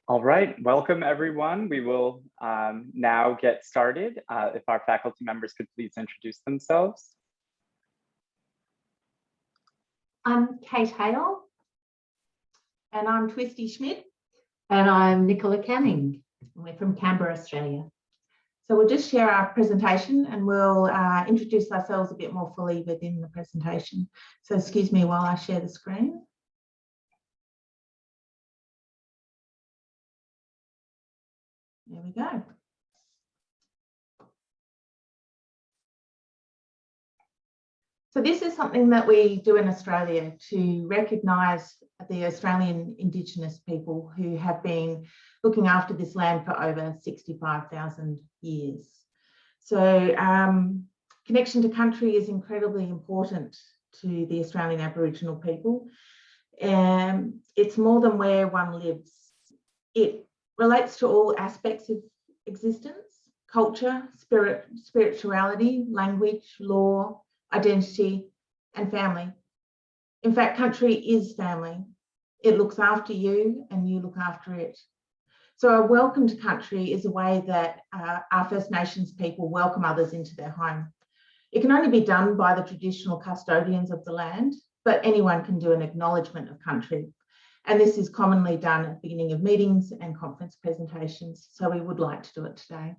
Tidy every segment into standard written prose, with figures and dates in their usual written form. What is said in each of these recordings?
All right, welcome everyone. We will now get started. If our faculty members could please introduce themselves. I'm Kate Hale. And I'm Twisty Schmidt. And I'm Nicola Canning. And we're from Canberra, Australia. So we'll just share our presentation and we'll introduce ourselves a bit more fully within the presentation. So excuse me while I share the screen. There we go. So this is something that we do in Australia to recognise the Australian Indigenous people who have been looking after this land for over 65,000 years. So connection to country is incredibly important to the Australian Aboriginal people. It's more than where one lives. It relates to all aspects of existence: culture, spirituality, language, law, identity, and family. In fact, country is family. It looks after you and you look after it. So a welcome to country is a way that our First Nations people welcome others into their home. It can only be done by the traditional custodians of the land, but anyone can do an acknowledgement of country. And this is commonly done at the beginning of meetings and conference presentations. So we would like to do it today.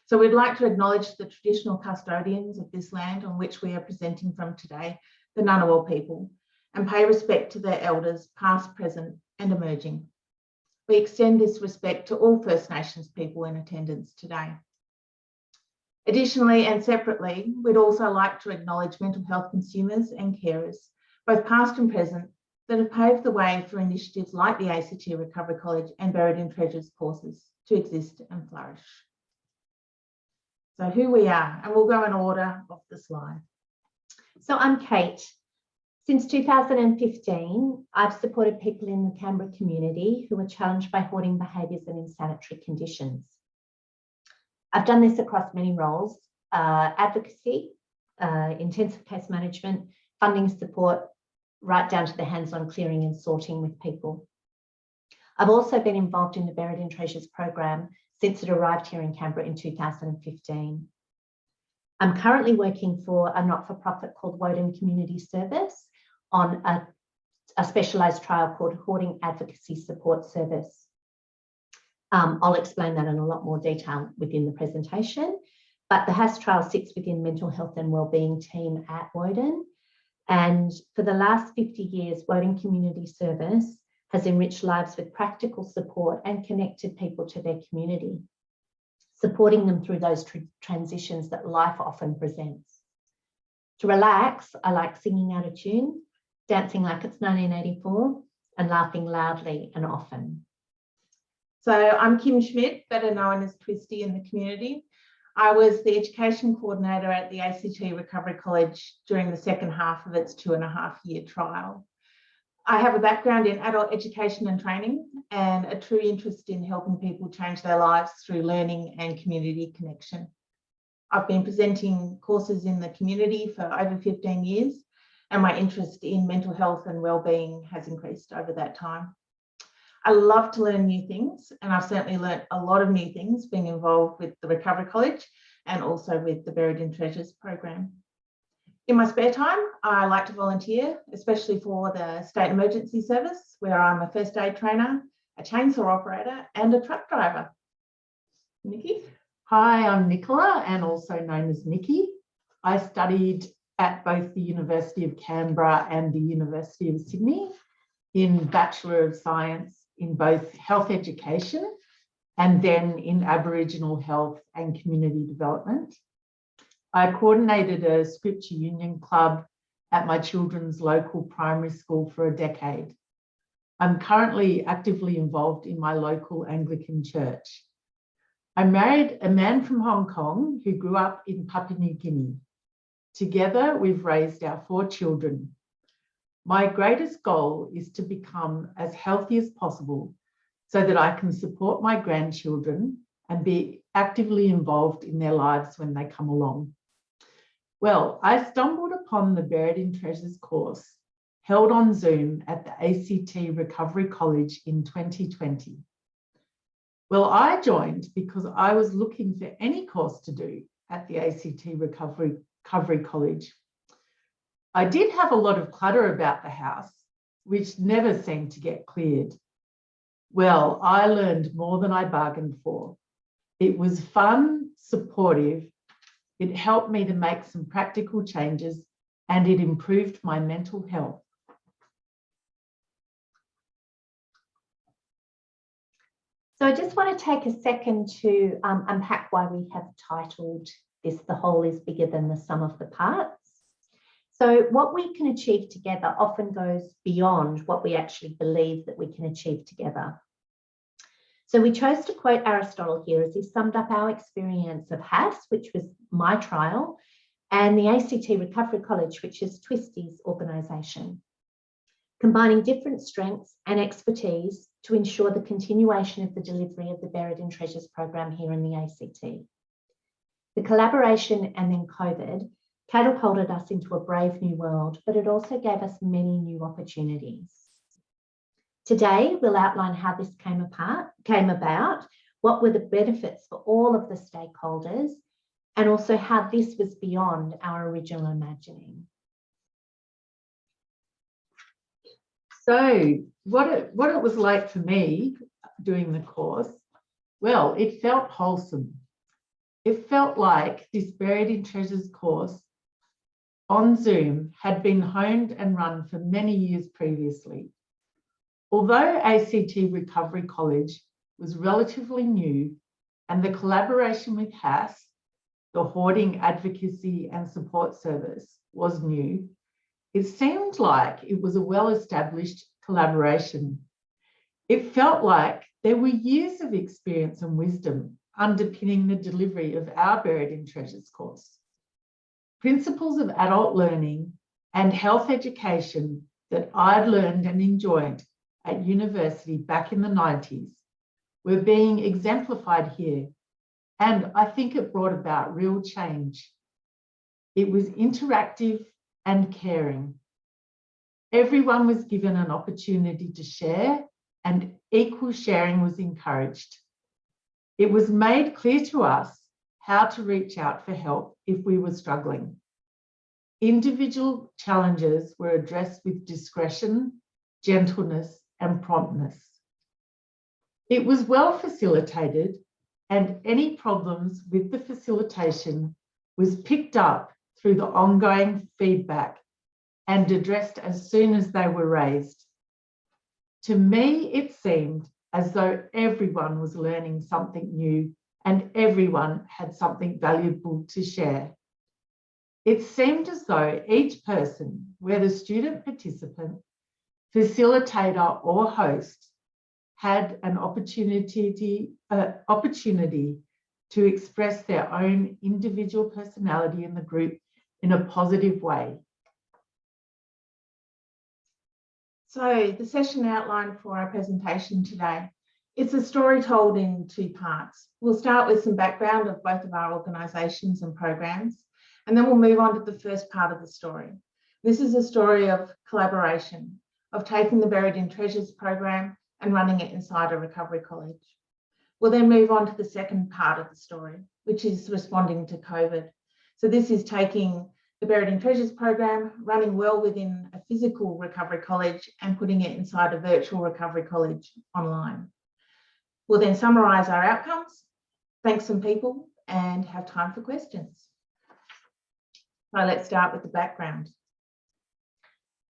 So we'd like to acknowledge the traditional custodians of this land on which we are presenting from today, the Ngunnawal people, and pay respect to their elders, past, present, and emerging. We extend this respect to all First Nations people in attendance today. Additionally and separately, we'd also like to acknowledge mental health consumers and carers, both past and present, that have paved the way for initiatives like the ACT Recovery College and Buried in Treasures courses to exist and flourish. So who we are, and we'll go in order of the slide. So I'm Kate. Since 2015, I've supported people in the Canberra community who are challenged by hoarding behaviours and insanitary conditions. I've done this across many roles: advocacy, intensive case management, funding support, right down to the hands-on clearing and sorting with people. I've also been involved in the Buried in Treasures program since it arrived here in Canberra in 2015. I'm currently working for a not-for-profit called Hoarding Community Service on a specialised trial called Hoarding Advocacy Support Service. I'll explain that in a lot more detail within the presentation, but the HAS trial sits within mental health and wellbeing team at Woden. And for the last 50 years, Hoarding Community Service has enriched lives with practical support and connected people to their community, supporting them through those transitions that life often presents. To relax, I like singing out of tune, dancing like it's 1984, and laughing loudly and often. So I'm Kim Schmidt, better known as Twisty in the community. I was the education coordinator at the ACT Recovery College during the second half of its 2.5-year trial. I have a background in adult education and training and a true interest in helping people change their lives through learning and community connection. I've been presenting courses in the community for over 15 years, and my interest in mental health and wellbeing has increased over that time. I love to learn new things, and I've certainly learnt a lot of new things being involved with the Recovery College and also with the Buried in Treasures program. In my spare time, I like to volunteer, especially for the State Emergency Service, where I'm a first aid trainer, a chainsaw operator, and a truck driver. Nikki? Hi, I'm Nicola, and also known as Nikki. I studied at both the University of Canberra and the University of Sydney in Bachelor of Science in both health education and then in Aboriginal health and community development. I coordinated a Scripture Union club at my children's local primary school for a decade. I'm currently actively involved in my local Anglican church. I married a man from Hong Kong who grew up in Papua New Guinea. Together, we've raised our 4 children. My greatest goal is to become as healthy as possible so that I can support my grandchildren and be actively involved in their lives when they come along. Well, I stumbled upon the Buried in Treasures course held on Zoom at the ACT Recovery College in 2020. Well, I joined because I was looking for any course to do at the ACT Recovery College. I did have a lot of clutter about the house, which never seemed to get cleared. Well, I learned more than I bargained for. It was fun, supportive. It helped me to make some practical changes, and it improved my mental health. So I just want to take a second to unpack why we have titled this "The Whole is Bigger Than the Sum of the Parts." So what we can achieve together often goes beyond what we actually believe that we can achieve together. So we chose to quote Aristotle here as he summed up our experience of HAS, which was my trial, and the ACT Recovery College, which is Twisty's organisation, combining different strengths and expertise to ensure the continuation of the delivery of the Buried in Treasures program here in the ACT. The collaboration and then COVID catapulted us into a brave new world, but it also gave us many new opportunities. Today, we'll outline how this came about, what were the benefits for all of the stakeholders, and also how this was beyond our original imagining. So what it was like for me doing the course, well, it felt wholesome. It felt like this Buried in Treasures course on Zoom had been honed and run for many years previously. Although ACT Recovery College was relatively new and the collaboration with HAS, the Hoarding Advocacy and Support Service, was new, it seemed like it was a well-established collaboration. It felt like there were years of experience and wisdom underpinning the delivery of our Buried in Treasures course. Principles of adult learning and health education that I'd learned and enjoyed at university back in the 90s were being exemplified here, and I think it brought about real change. It was interactive and caring. Everyone was given an opportunity to share, and equal sharing was encouraged. It was made clear to us how to reach out for help if we were struggling. Individual challenges were addressed with discretion, gentleness, and promptness. It was well facilitated, and any problems with the facilitation was picked up through the ongoing feedback and addressed as soon as they were raised. To me, it seemed as though everyone was learning something new and everyone had something valuable to share. It seemed as though each person, whether student participant, facilitator or host, had an opportunity to express their own individual personality in the group in a positive way. So the session outline for our presentation today, it's a story told in two parts. We'll start with some background of both of our organisations and programs, and then we'll move on to the first part of the story. This is a story of collaboration, of taking the Buried in Treasures program and running it inside a recovery college. We'll then move on to the second part of the story, which is responding to COVID. So this is taking the Buried in Treasures program, running well within a physical recovery college and putting it inside a virtual recovery college online. We'll then summarise our outcomes, thank some people, and have time for questions. So let's start with the background.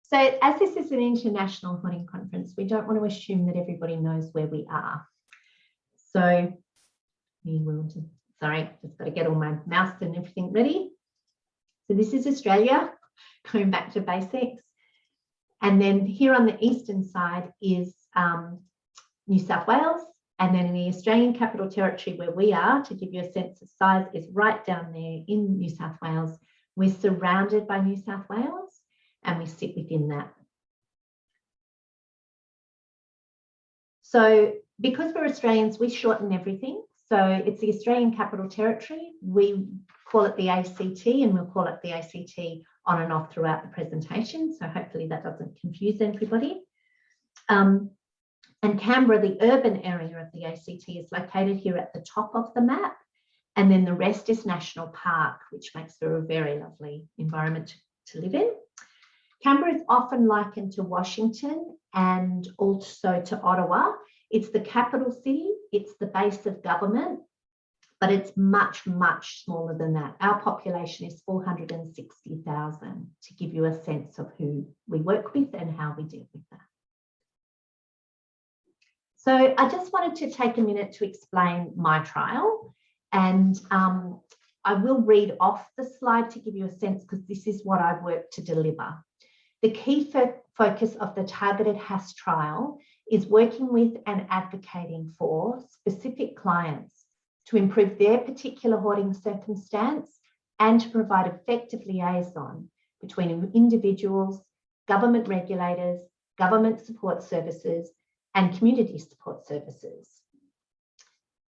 So as this is an international hoarding conference, we don't want to assume that everybody knows where we are. So we will just, sorry, just got to get all my mouse and everything ready. So this is Australia, going back to basics. And then here on the eastern side is New South Wales. And then in the Australian Capital Territory where we are, to give you a sense of size, is right down there in New South Wales. We're surrounded by New South Wales and we sit within that. So because we're Australians, we shorten everything. So it's the Australian Capital Territory. We call it the ACT and we'll call it the ACT on and off throughout the presentation. So hopefully that doesn't confuse everybody. And Canberra, the urban area of the ACT, is located here at the top of the map. And then the rest is National Park, which makes for a very lovely environment to live in. Canberra is often likened to Washington and also to Ottawa. It's the capital city, it's the base of government, but it's much, much smaller than that. Our population is 460,000, to give you a sense of who we work with and how we deal with that. So I just wanted to take a minute to explain my trial, and I will read off the slide to give you a sense, because this is what I've worked to deliver. The key focus of the targeted HAS trial is working with and advocating for specific clients to improve their particular hoarding circumstance and to provide effective liaison between individuals, government regulators, government support services, and community support services.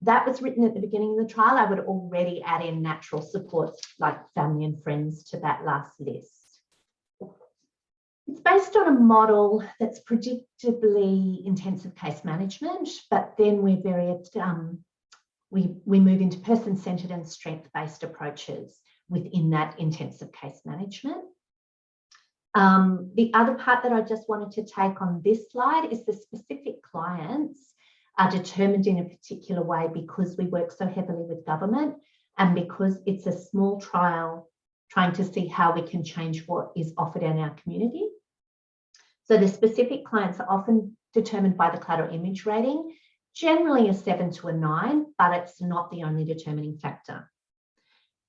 That was written at the beginning of the trial. I would already add in natural support like family and friends to that last list. It's based on a model that's predictably intensive case management, but then we're we move into person-centered and strength-based approaches within that intensive case management. The other part that I just wanted to take on this slide is the specific clients are determined in a particular way because we work so heavily with government and because it's a small trial trying to see how we can change what is offered in our community. So the specific clients are often determined by the collateral image rating, generally a 7 to a 9, but it's not the only determining factor.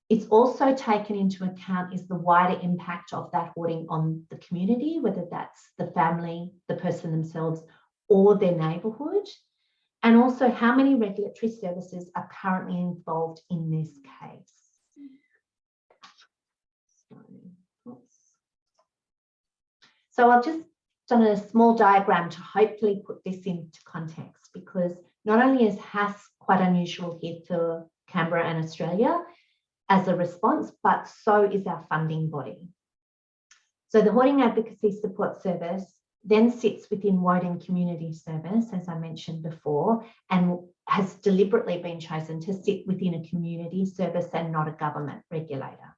It's also taken into account is the wider impact of that hoarding on the community, whether that's the family, the person themselves, or their neighbourhood, and also how many regulatory services are currently involved in this case. So I've just done a small diagram to hopefully put this into context, because not only is HAS quite unusual here for Canberra and Australia as a response, but so is our funding body. So the Hoarding Advocacy Support Service then sits within Hoarding Community Service, as I mentioned before, and has deliberately been chosen to sit within a community service and not a government regulator.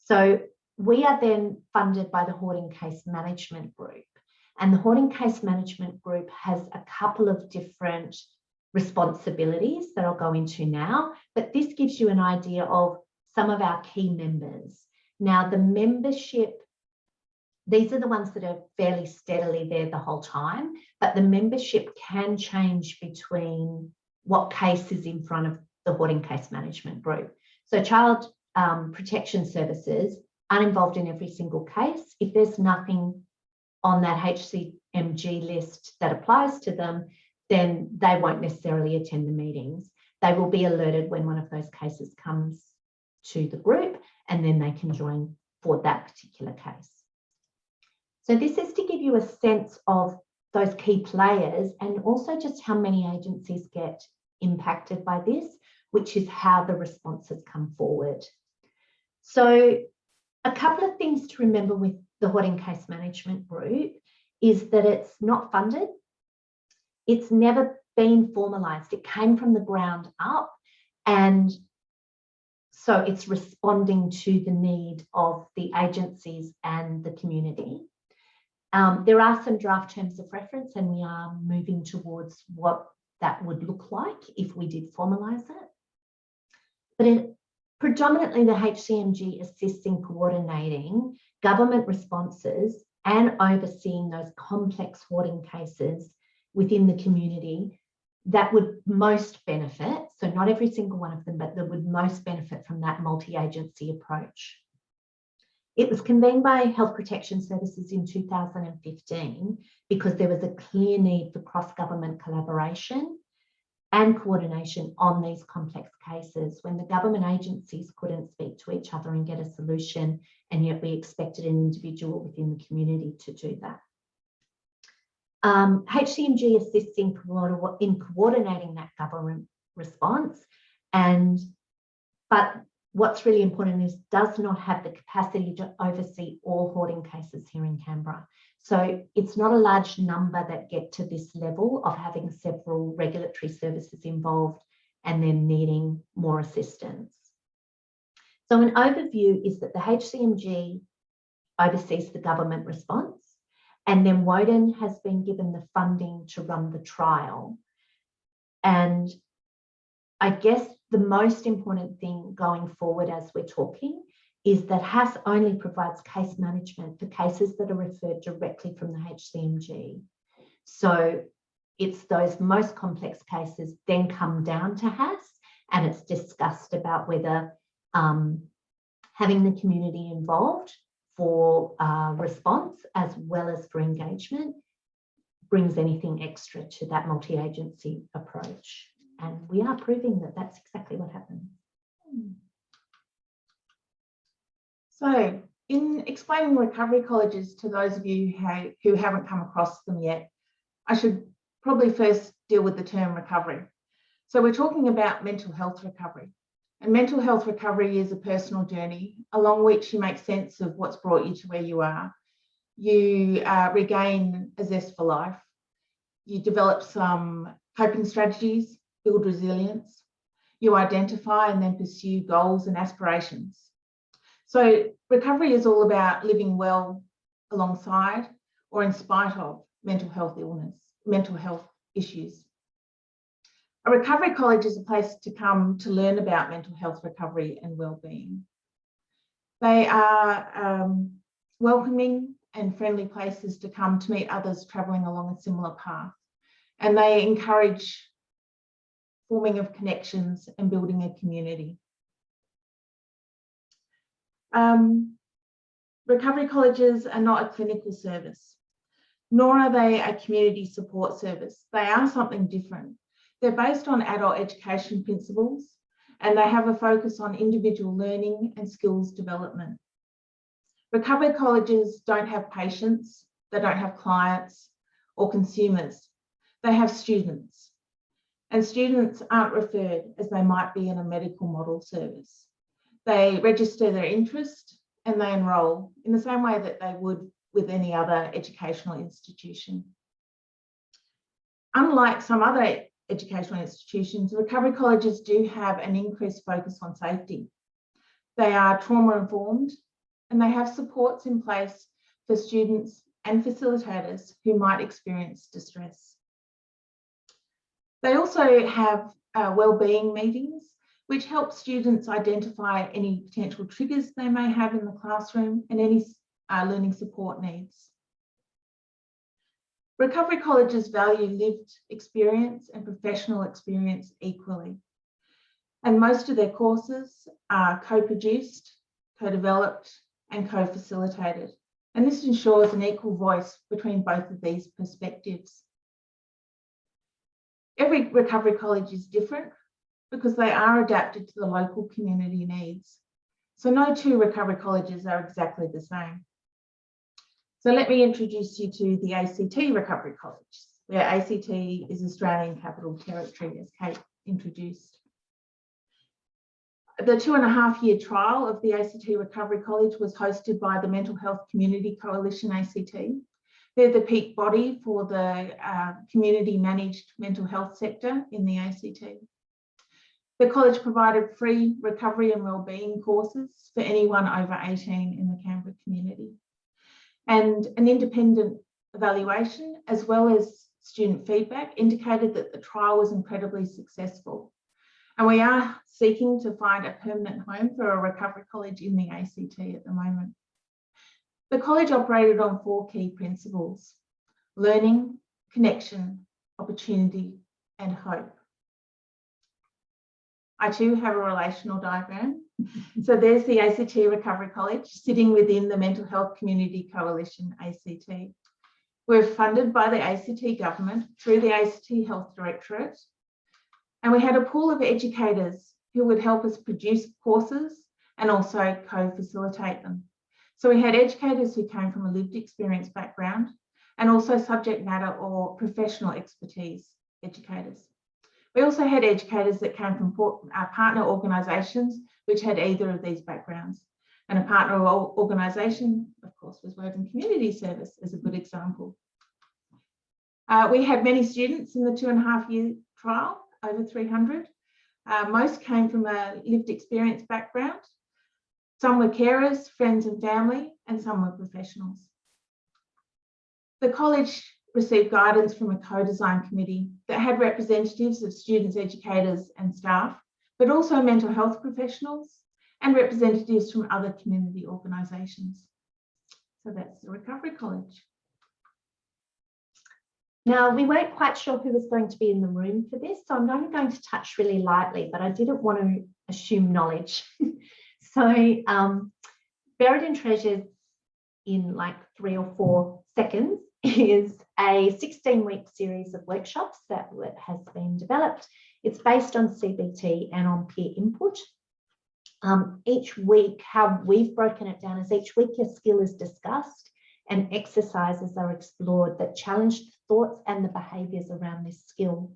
So we are then funded by the Hoarding Case Management Group, and the Hoarding Case Management Group has a couple of different responsibilities that I'll go into now, but this gives you an idea of some of our key members. Now, the membership, these are the ones that are fairly steadily there the whole time, but the membership can change between what case is in front of the Hoarding Case Management Group. So Child Protection Services aren't involved in every single case. If there's nothing on that HCMG list that applies to them, then they won't necessarily attend the meetings. They will be alerted when one of those cases comes to the group, and then they can join for that particular case. So this is to give you a sense of those key players and also just how many agencies get impacted by this, which is how the responses come forward. So a couple of things to remember with the Hoarding Case Management Group is that it's not funded. It's never been formalised. It came from the ground up, and so it's responding to the need of the agencies and the community. There are some draft terms of reference, and we are moving towards what that would look like if we did formalise it. But predominantly, the HCMG assists in coordinating government responses and overseeing those complex hoarding cases within the community that would most benefit, so not every single one of them, but that would most benefit from that multi-agency approach. It was convened by Health Protection Services in 2015 because there was a clear need for cross-government collaboration and coordination on these complex cases when the government agencies couldn't speak to each other and get a solution, and yet we expected an individual within the community to do that. HCMG assists in coordinating that government response, but what's really important is does not have the capacity to oversee all hoarding cases here in Canberra. So it's not a large number that get to this level of having several regulatory services involved and then needing more assistance. So an overview is that the HCMG oversees the government response, and then Woden has been given the funding to run the trial. And I guess the most important thing going forward as we're talking is that HAS only provides case management for cases that are referred directly from the HCMG. So it's those most complex cases then come down to HAS, and it's discussed about whether having the community involved for response as well as for engagement brings anything extra to that multi-agency approach. And we are proving that that's exactly what happens. So in explaining recovery colleges to those of you who haven't come across them yet, I should probably first deal with the term recovery. So we're talking about mental health recovery. And mental health recovery is a personal journey along which you make sense of what's brought you to where you are. You regain a zest for life. You develop some coping strategies, build resilience. You identify and then pursue goals and aspirations. So recovery is all about living well alongside or in spite of mental health illness, mental health issues. A recovery college is a place to come to learn about mental health recovery and wellbeing. They are welcoming and friendly places to come to meet others travelling along a similar path. And they encourage forming of connections and building a community. Recovery colleges are not a clinical service, nor are they a community support service. They are something different. They're based on adult education principles, and they have a focus on individual learning and skills development. Recovery colleges don't have patients, they don't have clients or consumers. They have students, and students aren't referred as they might be in a medical model service. They register their interest and they enrol in the same way that they would with any other educational institution. Unlike some other educational institutions, recovery colleges do have an increased focus on safety. They are trauma-informed and they have supports in place for students and facilitators who might experience distress. They also have wellbeing meetings, which help students identify any potential triggers they may have in the classroom and any learning support needs. Recovery colleges value lived experience and professional experience equally. And most of their courses are co-produced, co-developed and co-facilitated. And this ensures an equal voice between both of these perspectives. Every recovery college is different because they are adapted to the local community needs. So no two recovery colleges are exactly the same. So let me introduce you to the ACT Recovery College, where ACT is Australian Capital Territory, as Kate introduced. The 2.5-year trial of the ACT Recovery College was hosted by the Mental Health Community Coalition ACT. They're the peak body for the community managed mental health sector in the ACT. The college provided free recovery and wellbeing courses for anyone over 18 in the Canberra community. And an independent evaluation, as well as student feedback, indicated that the trial was incredibly successful. And we are seeking to find a permanent home for a recovery college in the ACT at the moment. The college operated on 4 key principles: learning, connection, opportunity, and hope. I too have a relational diagram. So there's the ACT Recovery College sitting within the Mental Health Community Coalition, ACT. We're funded by the ACT government through the ACT Health Directorate. And we had a pool of educators who would help us produce courses and also co-facilitate them. So we had educators who came from a lived experience background and also subject matter or professional expertise educators. We also had educators that came from our partner organisations, which had either of these backgrounds. And a partner organisation, of course, was Hoarding Community Service as a good example. We had many students in the 2.5-year trial, over 300. Most came from a lived experience background. Some were carers, friends and family, and some were professionals. The college received guidance from a co-design committee that had representatives of students, educators and staff, but also mental health professionals and representatives from other community organisations. So that's the Recovery College. Now, we weren't quite sure who was going to be in the room for this, so I'm only going to touch really lightly, but I didn't want to assume knowledge. So Buried in Treasures in like 3 or 4 seconds is a 16-week series of workshops that has been developed. It's based on CBT and on peer input. Each week, how we've broken it down is each week a skill is discussed and exercises are explored that challenge the thoughts and the behaviours around this skill.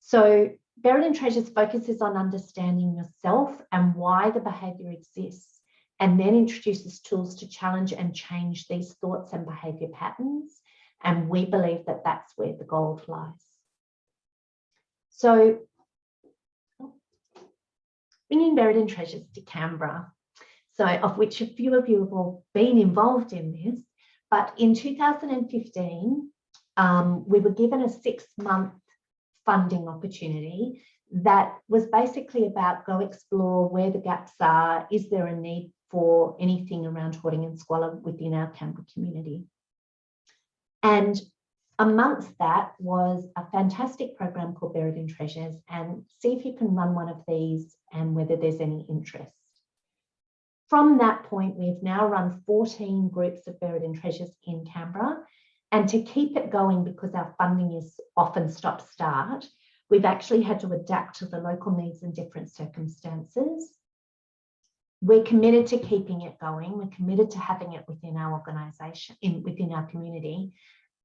So Buried in Treasures focuses on understanding yourself and why the behaviour exists, and then introduces tools to challenge and change these thoughts and behaviour patterns. And we believe that that's where the gold lies. So bringing Buried in Treasures to Canberra, so of which a few of you have all been involved in this, but in 2015, we were given a 6-month funding opportunity that was basically about go explore where the gaps are, is there a need for anything around hoarding and squalor within our Canberra community. And amongst that was a fantastic program called Buried in Treasures, and see if you can run one of these and whether there's any interest. From that point, we've now run 14 groups of Buried in Treasures in Canberra. And to keep it going, because our funding is often stop-start, we've actually had to adapt to the local needs and different circumstances. We're committed to keeping it going. We're committed to having it within our organisation, within our community.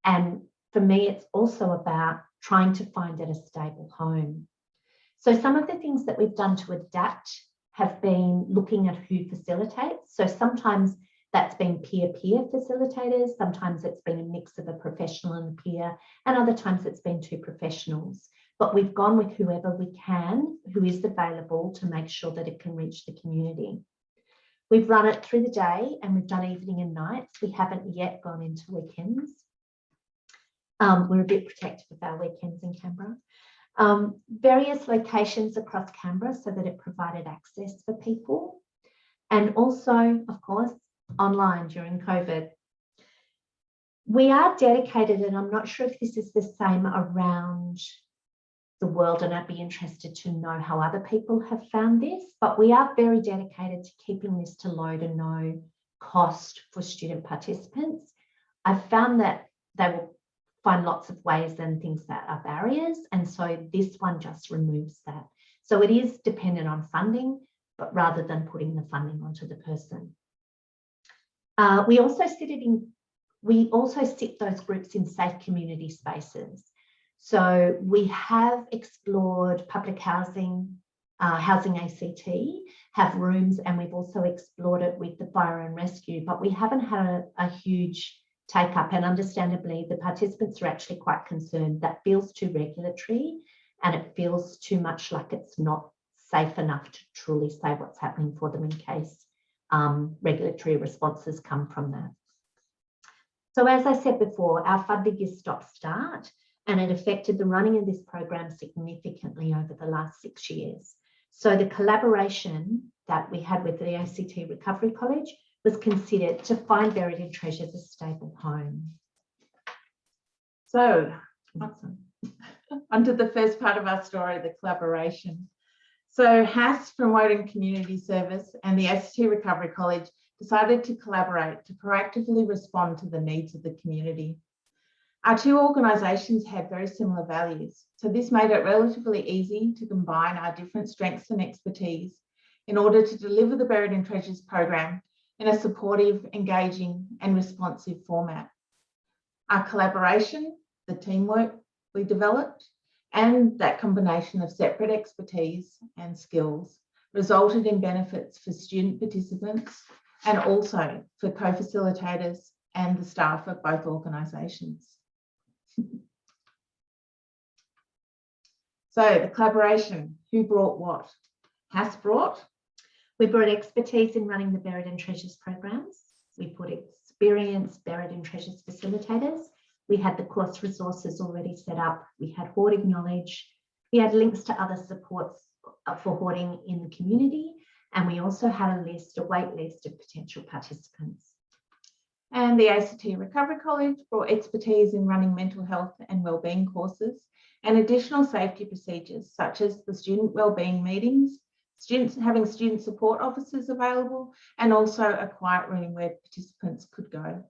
And for me, it's also about trying to find it a stable home. So some of the things that we've done to adapt have been looking at who facilitates. So sometimes that's been peer-peer facilitators, sometimes it's been a mix of a professional and a peer, and other times it's been 2 professionals. But we've gone with whoever we can, who is available, to make sure that it can reach the community. We've run it through the day and we've done evening and nights. We haven't yet gone into weekends. We're a bit protective of our weekends in Canberra. Various locations across Canberra so that it provided access for people. And also, of course, online during COVID. We are dedicated, and I'm not sure if this is the same around the world, and I'd be interested to know how other people have found this, but we are very dedicated to keeping this to low to no cost for student participants. I've found that they will find lots of ways and things that are barriers, and so this one just removes that. So it is dependent on funding, but rather than putting the funding onto the person. We also sit those groups in safe community spaces. So we have explored public housing, housing ACT, have rooms, and we've also explored it with the fire and rescue, but we haven't had a huge take up, and understandably the participants are actually quite concerned. That feels too regulatory and it feels too much like it's not safe enough to truly say what's happening for them in case regulatory responses come from that. So as I said before, our funding is stop-start, and it affected the running of this program significantly over the last 6 years. So the collaboration that we had with the ACT Recovery College was considered to find Buried in Treasures a stable home. So, onto the first part of our story, the collaboration. So Hass from Hoarding Community Service and the ACT Recovery College decided to collaborate to proactively respond to the needs of the community. Our 2 organisations had very similar values, so this made it relatively easy to combine our different strengths and expertise in order to deliver the Buried in Treasures program in a supportive, engaging and responsive format. Our collaboration, the teamwork we developed, And that combination of separate expertise and skills resulted in benefits for student participants and also for co-facilitators and the staff of both organisations. So the collaboration, who brought what? Has brought? We brought expertise in running the Buried in Treasures programs. We put experienced Buried in Treasures facilitators. We had the course resources already set up. We had hoarding knowledge. We had links to other supports for hoarding in the community. And we also had a wait list of potential participants. And the ACT Recovery College brought expertise in running mental health and wellbeing courses and additional safety procedures such as the student wellbeing meetings, having student support officers available, and also a quiet room where participants could go.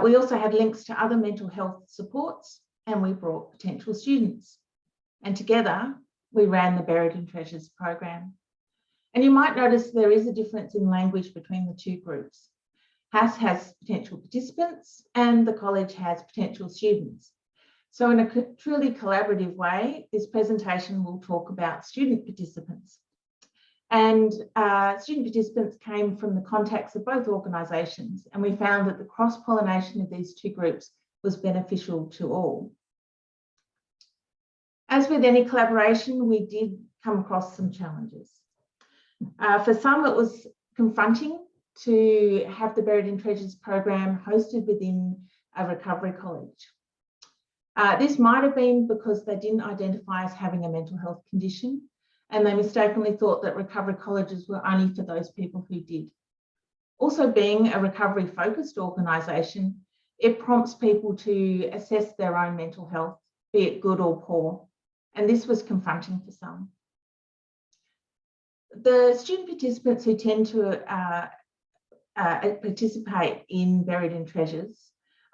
We also had links to other mental health supports, and we brought potential students. And together, we ran the Buried in Treasures program. And you might notice there is a difference in language between the two groups. HAS has potential participants and the college has potential students. So in a truly collaborative way, this presentation will talk about student participants. And student participants came from the contacts of both organisations, and we found that the cross-pollination of these two groups was beneficial to all. As with any collaboration, we did come across some challenges. For some, it was confronting to have the Buried in Treasures program hosted within a recovery college. This might have been because they didn't identify as having a mental health condition, and they mistakenly thought that recovery colleges were only for those people who did. Also, being a recovery-focused organisation, it prompts people to assess their own mental health, be it good or poor, and this was confronting for some. The student participants who tend to participate in Buried in Treasures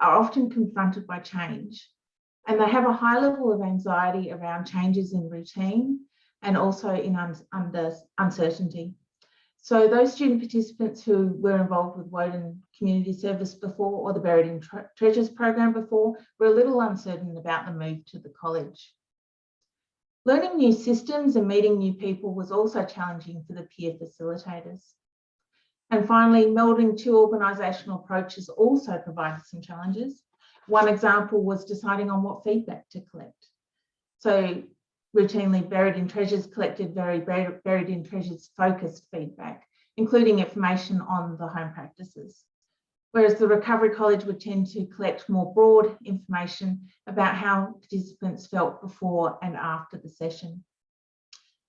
are often confronted by change, and they have a high level of anxiety around changes in routine and also in under uncertainty. So those student participants who were involved with Woden Community Service before, or the Buried in Treasures program before, were a little uncertain about the move to the college. Learning new systems and meeting new people was also challenging for the peer facilitators. And finally, melding two organisational approaches also provided some challenges. One example was deciding on what feedback to collect. So routinely, Buried in Treasures collected very Buried in Treasures focused feedback, including information on the home practices. Whereas the Recovery College would tend to collect more broad information about how participants felt before and after the session.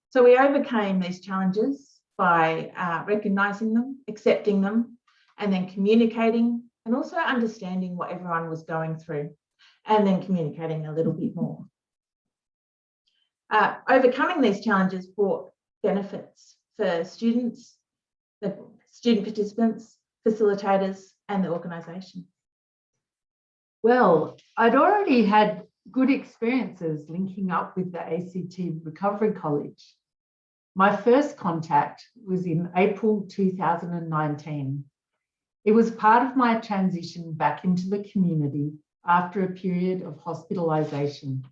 So we overcame these challenges by recognising them, accepting them, and then communicating, and also understanding what everyone was going through, and then communicating a little bit more. Overcoming these challenges brought benefits for students, the student participants, facilitators, and the organisation. Well, I'd already had good experiences linking up with the ACT Recovery College. My first contact was in April 2019. It was part of my transition back into the community after a period of hospitalisation.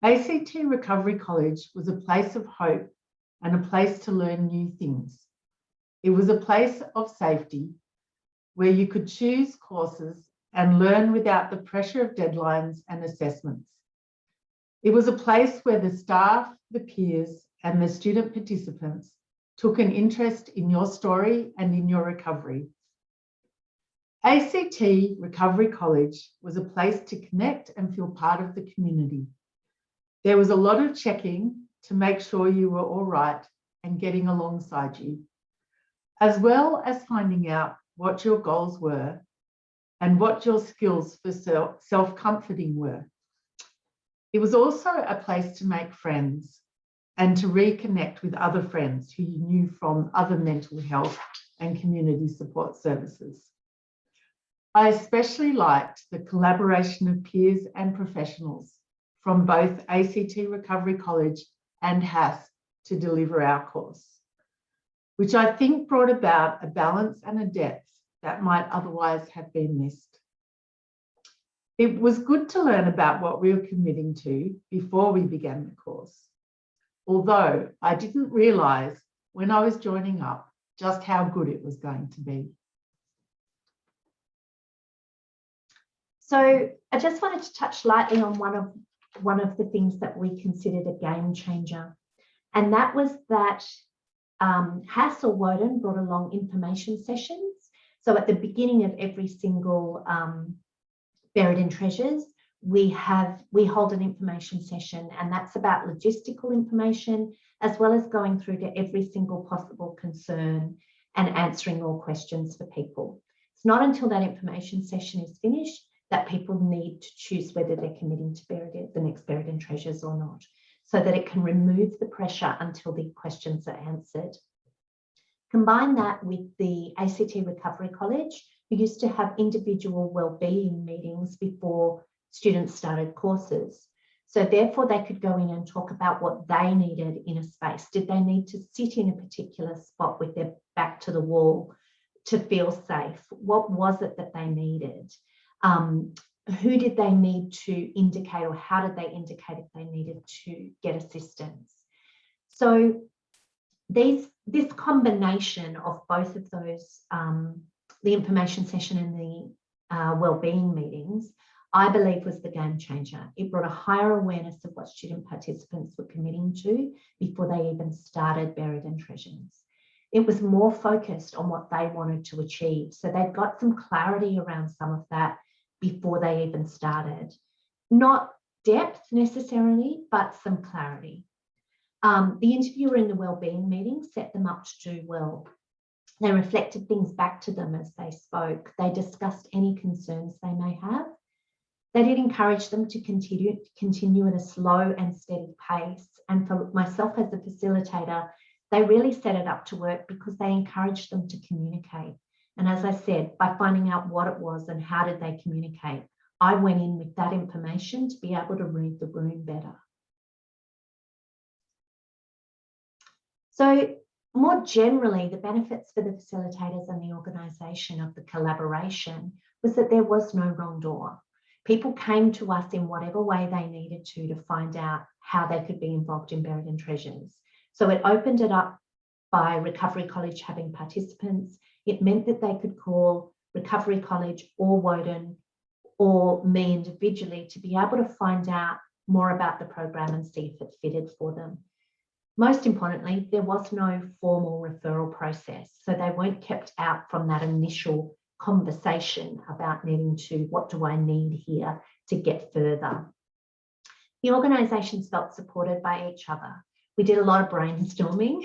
ACT Recovery College was a place of hope and a place to learn new things. It was a place of safety where you could choose courses and learn without the pressure of deadlines and assessments. It was a place where the staff, the peers, and the student participants took an interest in your story and in your recovery. ACT Recovery College was a place to connect and feel part of the community. There was a lot of checking to make sure you were all right and getting alongside you, as well as finding out what your goals were and what your skills for self-comforting were. It was also a place to make friends and to reconnect with other friends who you knew from other mental health and community support services. I especially liked the collaboration of peers and professionals from both ACT Recovery College and HAS to deliver our course, which I think brought about a balance and a depth that might otherwise have been missed. It was good to learn about what we were committing to before we began the course, although I didn't realise when I was joining up just how good it was going to be. So I just wanted to touch lightly on one of the things that we considered a game changer, and that was that HAS or Woden brought along information sessions. So at the beginning of every single Buried in Treasures, we hold an information session, and that's about logistical information, as well as going through to every single possible concern and answering all questions for people. It's not until that information session is finished that people need to choose whether they're committing to the next Buried in Treasures or not, so that it can remove the pressure until the questions are answered. Combine that with the ACT Recovery College, who used to have individual wellbeing meetings before students started courses. So therefore they could go in and talk about what they needed in a space. Did they need to sit in a particular spot with their back to the wall to feel safe? What was it that they needed? Who did they need to indicate, or how did they indicate if they needed to get assistance? So this combination of both of those, the information session and the wellbeing meetings, I believe was the game changer. It brought a higher awareness of what student participants were committing to before they even started Buried in Treasures. It was more focused on what they wanted to achieve. So they've got some clarity around some of that before they even started. Not depth necessarily, but some clarity. The interviewer in the wellbeing meeting set them up to do well. They reflected things back to them as they spoke. They discussed any concerns they may have. They did encourage them to continue at a slow and steady pace. And for myself as a facilitator, they really set it up to work because they encouraged them to communicate. And as I said, by finding out what it was and how did they communicate, I went in with that information to be able to read the room better. So more generally, the benefits for the facilitators and the organisation of the collaboration was that there was no wrong door. People came to us in whatever way they needed to find out how they could be involved in Buried in Treasures. So it opened it up by Recovery College having participants. It meant that they could call Recovery College or Woden or me individually to be able to find out more about the program and see if it fitted for them. Most importantly, there was no formal referral process, so they weren't kept out from that initial conversation about needing to, what do I need here to get further? The organisations felt supported by each other. We did a lot of brainstorming.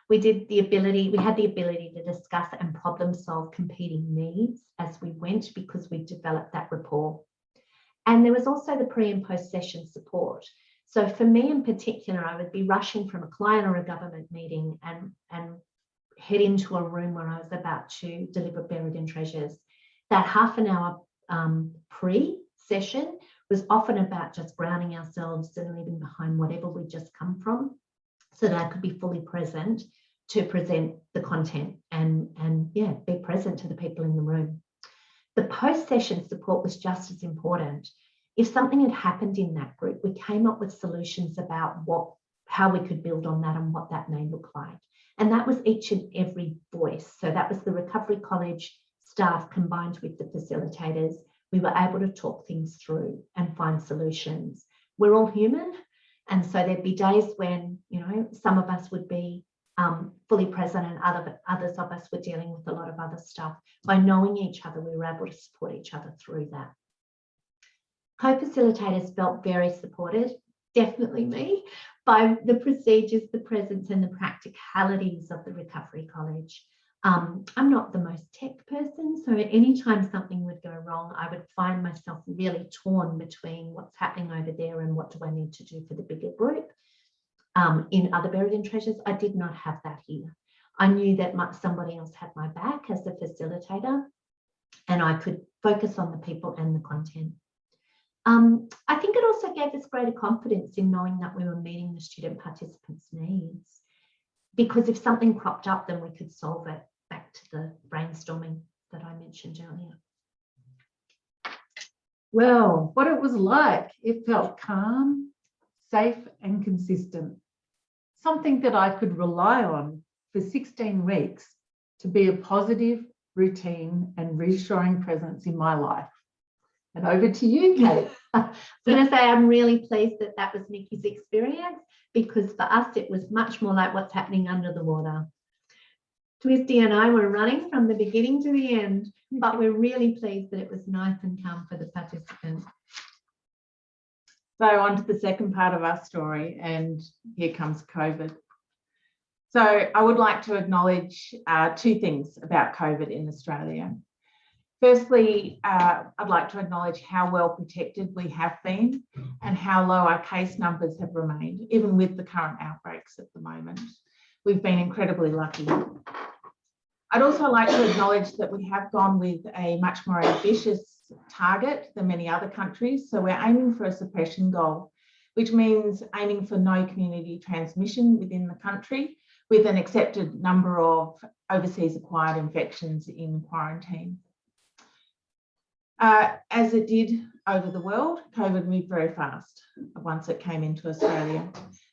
We had the ability to discuss and problem solve competing needs as we went because we developed that rapport. And there was also the pre and post session support. So for me in particular, I would be rushing from a client or a government meeting and head into a room where I was about to deliver Buried in Treasures. That half an hour pre-session was often about just grounding ourselves and leaving behind whatever we'd just come from, so that I could be fully present to present the content and be present to the people in the room. The post-session support was just as important. If something had happened in that group, we came up with solutions about how we could build on that and what that may look like. And that was each and every voice. So that was the Recovery College staff combined with the facilitators. We were able to talk things through and find solutions. We're all human. And so there'd be days when, some of us would be fully present and others of us were dealing with a lot of other stuff. By knowing each other, we were able to support each other through that. Co-facilitators felt very supported, definitely me, by the procedures, the presence and the practicalities of the Recovery College. I'm not the most tech person, so anytime something would go wrong, I would find myself really torn between what's happening over there and what do I need to do for the bigger group. In other Buried in Treasures, I did not have that here. I knew that somebody else had my back as a facilitator, and I could focus on the people and the content. I think it also gave us greater confidence in knowing that we were meeting the student participants' needs, because if something cropped up, then we could solve it, back to the brainstorming that I mentioned earlier. Well, what it was like, it felt calm, safe and consistent. Something that I could rely on for 16 weeks to be a positive, routine and reassuring presence in my life. And over to you, Kate. I was going to say, I'm really pleased that that was Nikki's experience, because for us, it was much more like what's happening under the water. Twisty and I were running from the beginning to the end, but we're really pleased that it was nice and calm for the participants. So on to the second part of our story, and here comes COVID. So I would like to acknowledge two things about COVID in Australia. Firstly, I'd like to acknowledge how well protected we have been and how low our case numbers have remained, even with the current outbreaks at the moment. We've been incredibly lucky. I'd also like to acknowledge that we have gone with a much more ambitious target than many other countries. So we're aiming for a suppression goal, which means aiming for no community transmission within the country, with an accepted number of overseas acquired infections in quarantine. As it did over the world, COVID moved very fast once it came into Australia.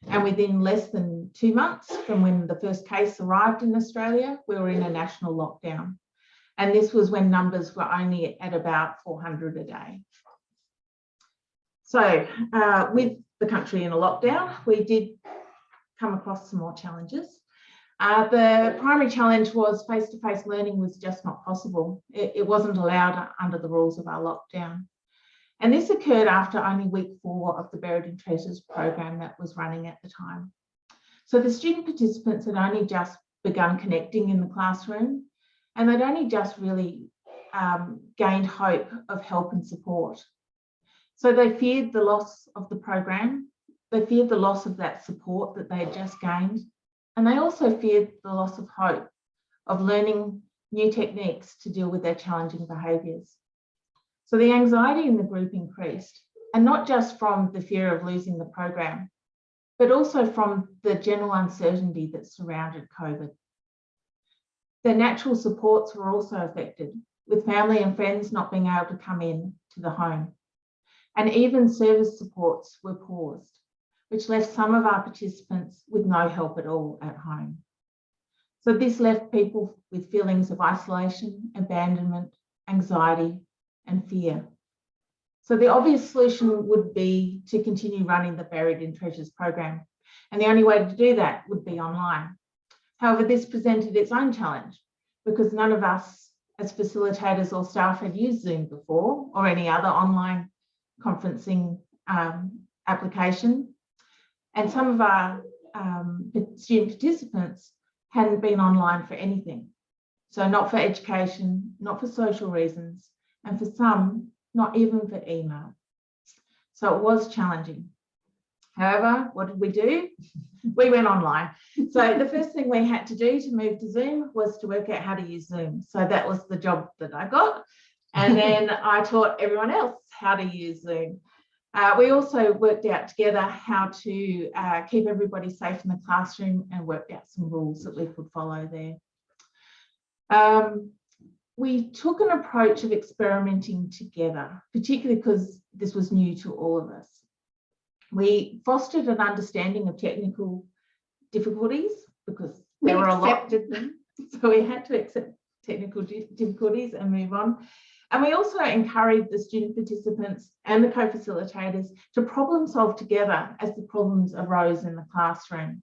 And within less than 2 months from when the first case arrived in Australia, we were in a national lockdown. And this was when numbers were only at about 400 a day. So with the country in a lockdown, we did come across some more challenges. The primary challenge was face-to-face learning was just not possible. It wasn't allowed under the rules of our lockdown. And this occurred after only week 4 of the Buried in Treasures program that was running at the time. So the student participants had only just begun connecting in the classroom, and they'd only just really gained hope of help and support. So they feared the loss of the program. They feared the loss of that support that they had just gained. And they also feared the loss of hope of learning new techniques to deal with their challenging behaviours. So the anxiety in the group increased, and not just from the fear of losing the program, but also from the general uncertainty that surrounded COVID. Their natural supports were also affected, with family and friends not being able to come in to the home. And even service supports were paused, which left some of our participants with no help at all at home. So this left people with feelings of isolation, abandonment, anxiety, and fear. So the obvious solution would be to continue running the Buried in Treasures program. And the only way to do that would be online. However, this presented its own challenge because none of us as facilitators or staff had used Zoom before or any other online conferencing application. And some of our student participants hadn't been online for anything. So not for education, not for social reasons, and for some, not even for email. So it was challenging. However, what did we do? We went online. So the first thing we had to do to move to Zoom was to work out how to use Zoom. So that was the job that I got. And then I taught everyone else how to use Zoom. We also worked out together how to keep everybody safe in the classroom and worked out some rules that we could follow there. We took an approach of experimenting together, particularly because this was new to all of us. We fostered an understanding of technical difficulties because there were a lot. So we had to accept technical difficulties and move on. And we also encouraged the student participants and the co-facilitators to problem solve together as the problems arose in the classroom.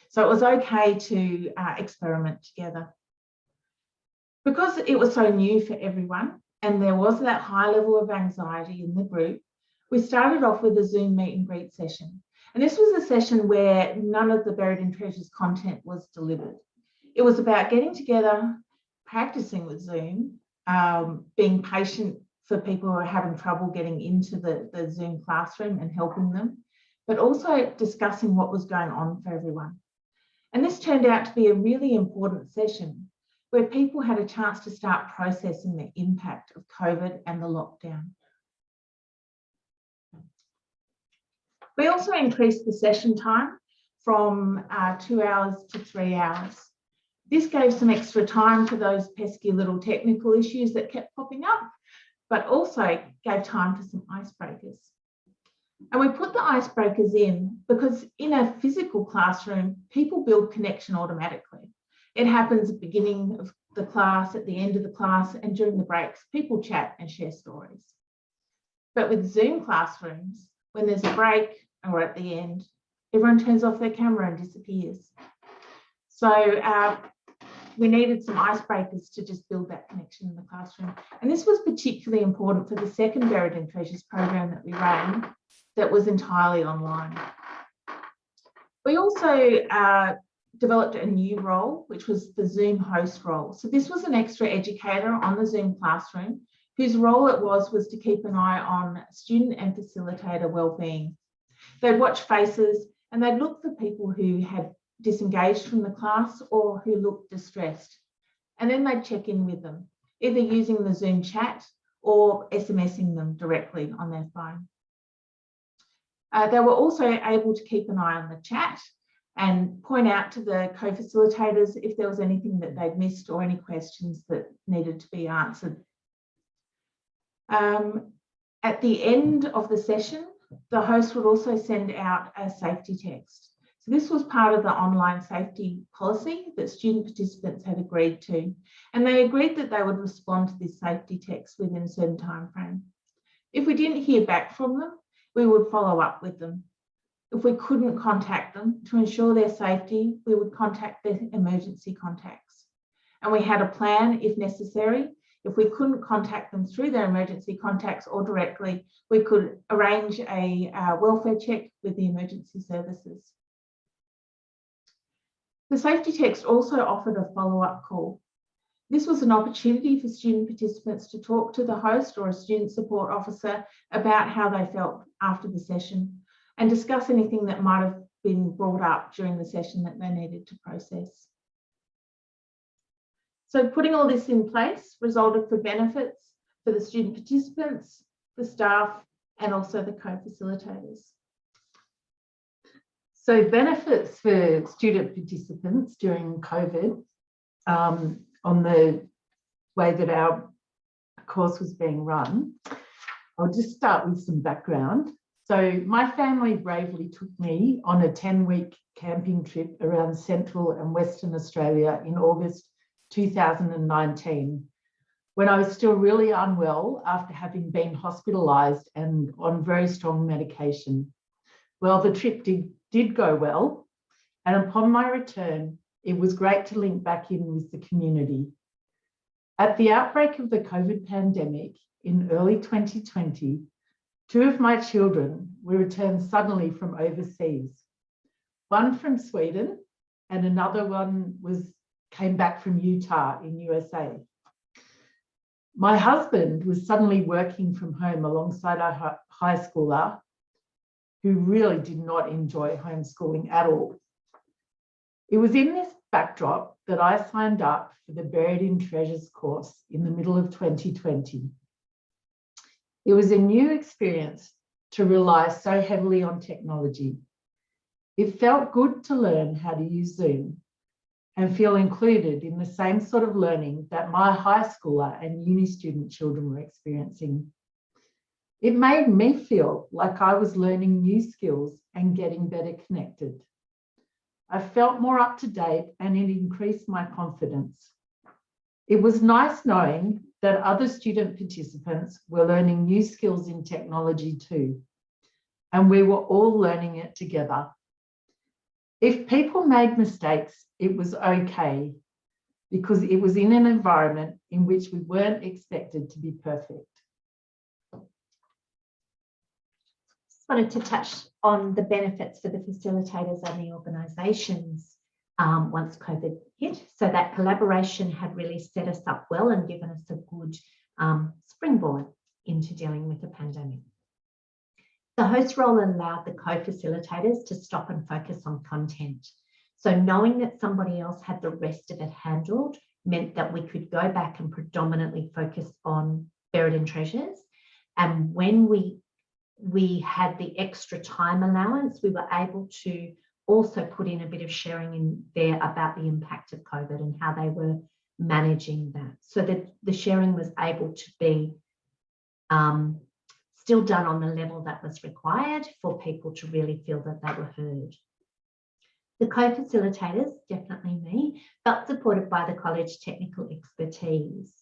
So it was okay to experiment together. Because it was so new for everyone and there was that high level of anxiety in the group, we started off with a Zoom meet and greet session. And this was a session where none of the Buried in Treasures content was delivered. It was about getting together, practicing with Zoom, being patient for people who are having trouble getting into the Zoom classroom and helping them, but also discussing what was going on for everyone. And this turned out to be a really important session where people had a chance to start processing the impact of COVID and the lockdown. We also increased the session time from 2 hours to 3 hours. This gave some extra time for those pesky little technical issues that kept popping up. but also gave time for some icebreakers. And we put the icebreakers in because in a physical classroom, people build connection automatically. It happens at the beginning of the class, at the end of the class, and during the breaks, people chat and share stories. But with Zoom classrooms, when there's a break or at the end, everyone turns off their camera and disappears. So we needed some icebreakers to just build that connection in the classroom. And this was particularly important for the second Buried in Treasures program that we ran that was entirely online. We also developed a new role, which was the Zoom host role. So this was an extra educator on the Zoom classroom whose role it was to keep an eye on student and facilitator wellbeing. They'd watch faces and they'd look for people who had disengaged from the class or who looked distressed. And then they'd check in with them, either using the Zoom chat or SMSing them directly on their phone. They were also able to keep an eye on the chat and point out to the co-facilitators if there was anything that they'd missed or any questions that needed to be answered. At the end of the session, the host would also send out a safety text. So this was part of the online safety policy that student participants had agreed to. And they agreed that they would respond to this safety text within a certain time frame. If we didn't hear back from them, we would follow up with them. If we couldn't contact them to ensure their safety, we would contact their emergency contacts. And we had a plan if necessary. If we couldn't contact them through their emergency contacts or directly, we could arrange a welfare check with the emergency services. The safety text also offered a follow-up call. This was an opportunity for student participants to talk to the host or a student support officer about how they felt after the session and discuss anything that might have been brought up during the session that they needed to process. So putting all this in place resulted for benefits for the student participants, the staff, and also the co-facilitators. So benefits for student participants during COVID on the way that our course was being run. I'll just start with some background. So my family bravely took me on a 10-week camping trip around Central and Western Australia in August 2019, when I was still really unwell after having been hospitalised and on very strong medication. Well, the trip did go well, and upon my return, it was great to link back in with the community. At the outbreak of the COVID pandemic in early 2020, 2 of my children were returned suddenly from overseas. One from Sweden and another one came back from Utah in USA. My husband was suddenly working from home alongside a high schooler who really did not enjoy homeschooling at all. It was in this backdrop that I signed up for the Buried in Treasures course in the middle of 2020. It was a new experience to rely so heavily on technology. It felt good to learn how to use Zoom and feel included in the same sort of learning that my high schooler and uni student children were experiencing. It made me feel like I was learning new skills and getting better connected. I felt more up to date and it increased my confidence. It was nice knowing that other student participants were learning new skills in technology too, and we were all learning it together. If people made mistakes, it was okay, because it was in an environment in which we weren't expected to be perfect. Just wanted to touch on the benefits for the facilitators and the organisations once COVID hit. So that collaboration had really set us up well and given us a good springboard into dealing with the pandemic. The host role allowed the co-facilitators to stop and focus on content. So knowing that somebody else had the rest of it handled meant that we could go back and predominantly focus on Buried in Treasures. And when we had the extra time allowance, we were able to also put in a bit of sharing in there about the impact of COVID and how they were managing that. So that the sharing was able to be still done on the level that was required for people to really feel that they were heard. The co-facilitators, definitely me, felt supported by the college technical expertise.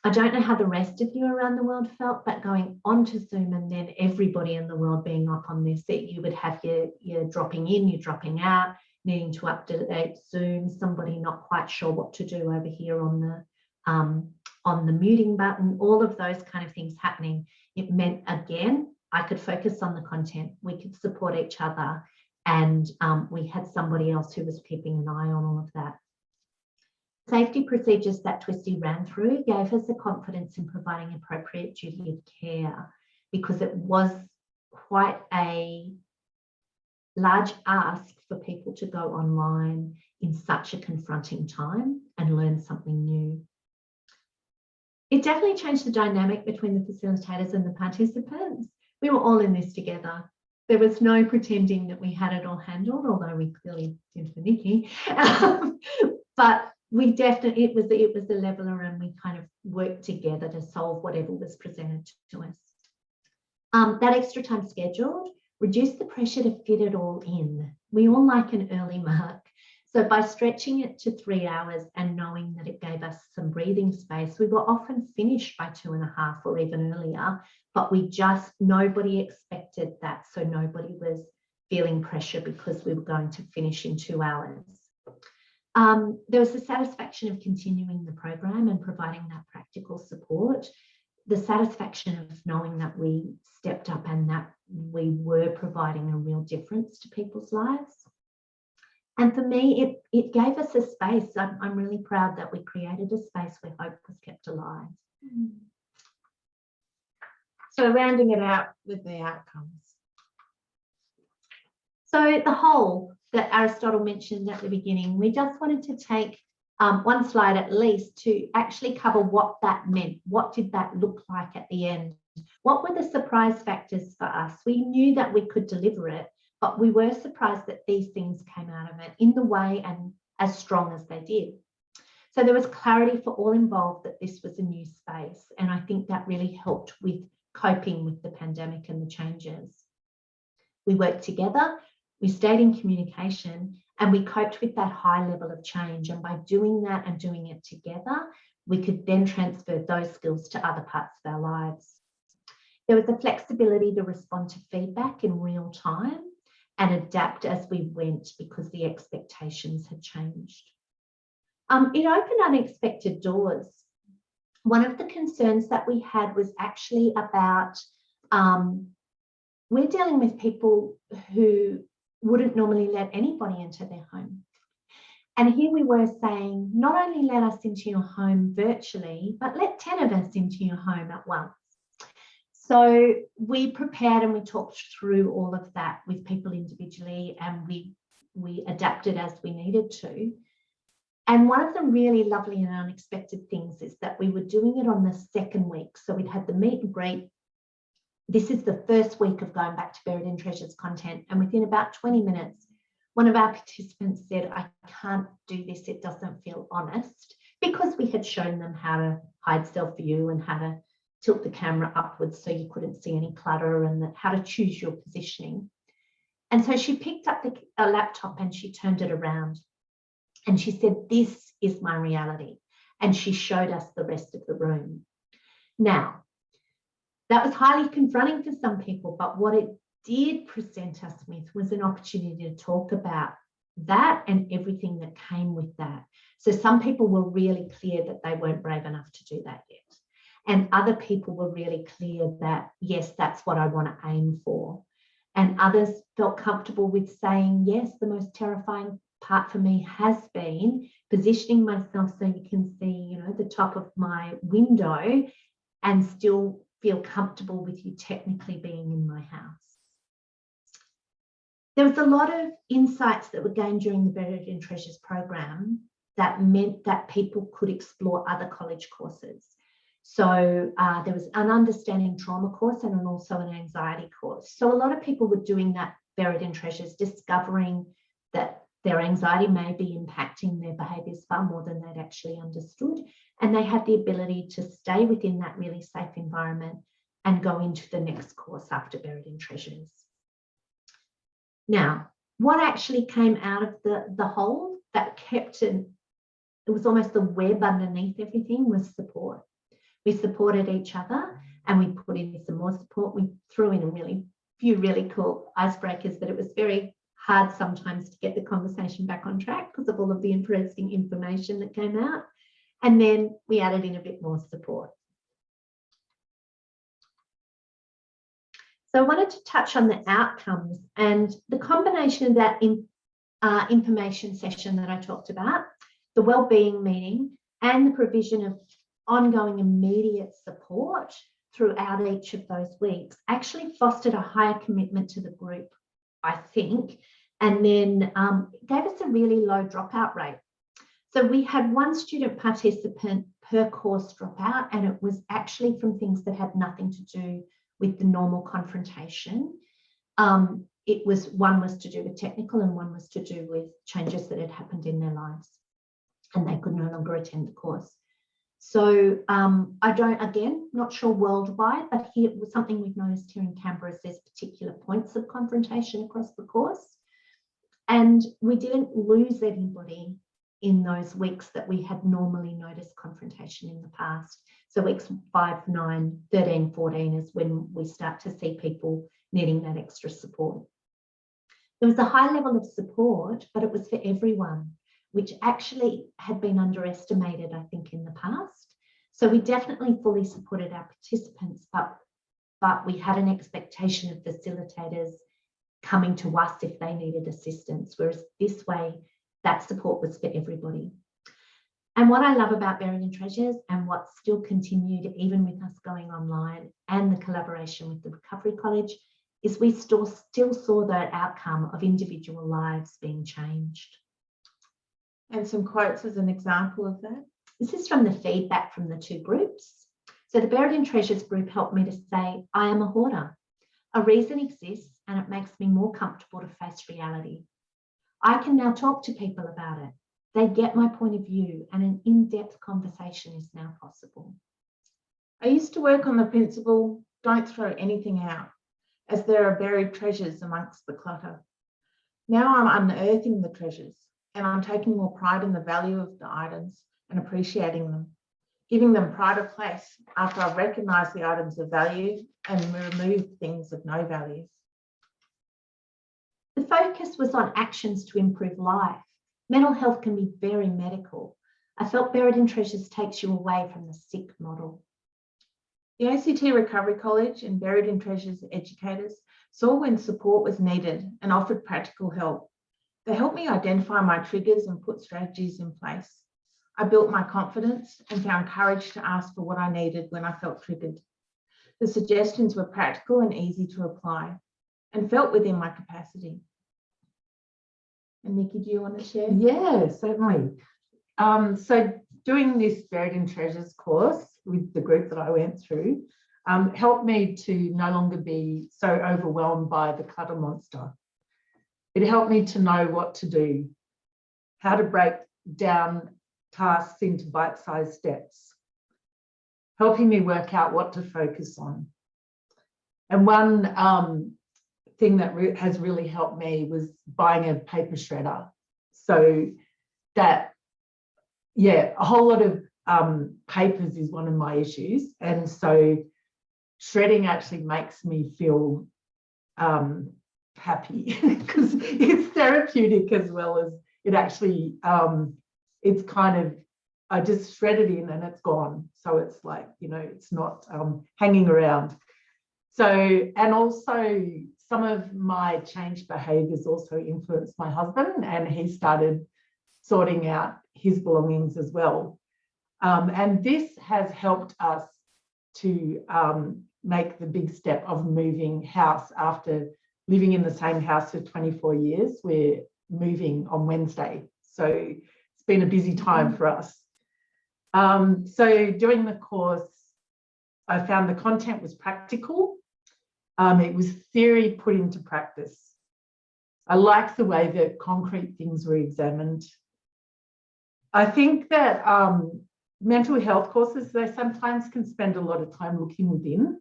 I don't know how the rest of you around the world felt, but going onto Zoom and then everybody in the world being up on this, that you would have your dropping in, your dropping out, needing to update Zoom, somebody not quite sure what to do over here on the muting button, all of those kind of things happening. It meant, again, I could focus on the content, we could support each other, and we had somebody else who was keeping an eye on all of that. Safety procedures that Twisty ran through gave us the confidence in providing appropriate duty of care, because it was quite a large ask for people to go online in such a confronting time and learn something new. It definitely changed the dynamic between the facilitators and the participants. We were all in this together. There was no pretending that we had it all handled, although we clearly did for Nikki. But we definitely, it was the leveler, and we kind of worked together to solve whatever was presented to us. That extra time scheduled reduced the pressure to fit it all in. We all like an early mark. So by stretching it to 3 hours and knowing that it gave us some breathing space, we were often finished by 2.5 or even earlier, but nobody expected that. So nobody was feeling pressure because we were going to finish in 2 hours. There was the satisfaction of continuing the program and providing that practical support, the satisfaction of knowing that we stepped up and that we were providing a real difference to people's lives. And for me, it gave us a space. I'm really proud that we created a space where hope was kept alive. So rounding it out with the outcomes. So the whole that Aristotle mentioned at the beginning, we just wanted to take one slide at least to actually cover what that meant. What did that look like at the end? What were the surprise factors for us? We knew that we could deliver it, but we were surprised that these things came out of it in the way and as strong as they did. So there was clarity for all involved that this was a new space. And I think that really helped with coping with the pandemic and the changes. We worked together, we stayed in communication, and we coped with that high level of change. And by doing that and doing it together, we could then transfer those skills to other parts of our lives. There was the flexibility to respond to feedback in real time and adapt as we went because the expectations had changed. It opened unexpected doors. One of the concerns that we had was actually about, we're dealing with people who wouldn't normally let anybody into their home. And here we were saying, not only let us into your home virtually, but let 10 of us into your home at once. So we prepared and we talked through all of that with people individually, and we adapted as we needed to. And one of the really lovely and unexpected things is that we were doing it on the second week. So we'd had the meet and greet. This is the first week of going back to Buried in Treasures content. And within about 20 minutes, one of our participants said, I can't do this, it doesn't feel honest, because we had shown them how to hide self-view and how to tilt the camera upwards so you couldn't see any clutter, and how to choose your positioning. And so she picked up a laptop and she turned it around and she said, this is my reality. And she showed us the rest of the room. Now, that was highly confronting for some people, but what it did present us with was an opportunity to talk about that and everything that came with that. So some people were really clear that they weren't brave enough to do that yet. And other people were really clear that, yes, that's what I want to aim for. And others felt comfortable with saying, yes, the most terrifying part for me has been positioning myself so you can see, the top of my window and still feel comfortable with you technically being in my house. There was a lot of insights that were gained during the Buried in Treasures program that meant that people could explore other college courses. So there was an understanding trauma course and also an anxiety course. So a lot of people were doing that Buried in Treasures, discovering that their anxiety may be impacting their behaviours far more than they'd actually understood. and they had the ability to stay within that really safe environment and go into the next course after Buried in Treasures. Now, what actually came out of the whole that kept it was almost the web underneath everything was support. We supported each other and we put in some more support. We threw in a few really cool icebreakers, but it was very hard sometimes to get the conversation back on track because of all of the interesting information that came out. And then we added in a bit more support. So I wanted to touch on the outcomes and the combination of that information session that I talked about, the wellbeing meeting, and the provision of ongoing immediate support throughout each of those weeks actually fostered a higher commitment to the group, I think, and then gave us a really low dropout rate. So we had one student participant per course drop out, and it was actually from things that had nothing to do with the normal confrontation. One was to do with technical and one was to do with changes that had happened in their lives, and they could no longer attend the course. So not sure worldwide, but here it was something we've noticed here in Canberra is there's particular points of confrontation across the course. And we didn't lose anybody in those weeks that we had normally noticed confrontation in the past. So weeks 5, 9, 13, 14 is when we start to see people needing that extra support. There was a high level of support, but it was for everyone, which actually had been underestimated, I think, in the past. So we definitely fully supported our participants, but we had an expectation of facilitators coming to us if they needed assistance, whereas this way, that support was for everybody. And what I love about Buried in Treasures and what still continued even with us going online and the collaboration with the Recovery College is we still saw that outcome of individual lives being changed. And some quotes as an example of that. This is from the feedback from the two groups. So the Buried in Treasures group helped me to say, I am a hoarder. A reason exists and it makes me more comfortable to face reality. I can now talk to people about it. They get my point of view and an in-depth conversation is now possible. I used to work on the principle, don't throw anything out, as there are buried treasures amongst the clutter. Now I'm unearthing the treasures and I'm taking more pride in the value of the items and appreciating them, giving them pride of place after I've recognised the items of value and removed things of no value. The focus was on actions to improve life. Mental health can be very medical. I felt Buried in Treasures takes you away from the sick model. The ACT Recovery College and Buried in Treasures educators saw when support was needed and offered practical help. They helped me identify my triggers and put strategies in place. I built my confidence and found courage to ask for what I needed when I felt triggered. The suggestions were practical and easy to apply and felt within my capacity. And Nikki, do you want to share? Yeah, certainly. So doing this Buried in Treasures course with the group that I went through helped me to no longer be so overwhelmed by the clutter monster. It helped me to know what to do, how to break down tasks into bite-sized steps, helping me work out what to focus on. And one thing that has really helped me was buying a paper shredder. So that, yeah, a whole lot of papers is one of my issues. And so shredding actually makes me feel happy because it's therapeutic as well as it actually, it's kind of, I just shred it in and it's gone. So it's like, you know, it's not hanging around. So, and also some of my changed behaviours also influenced my husband, and he started sorting out his belongings as well. And this has helped us to make the big step of moving house. After living in the same house for 24 years, we're moving on Wednesday. So it's been a busy time for us. So doing the course, I found the content was practical. It was theory put into practice. I liked the way that concrete things were examined. I think that mental health courses, they sometimes can spend a lot of time looking within.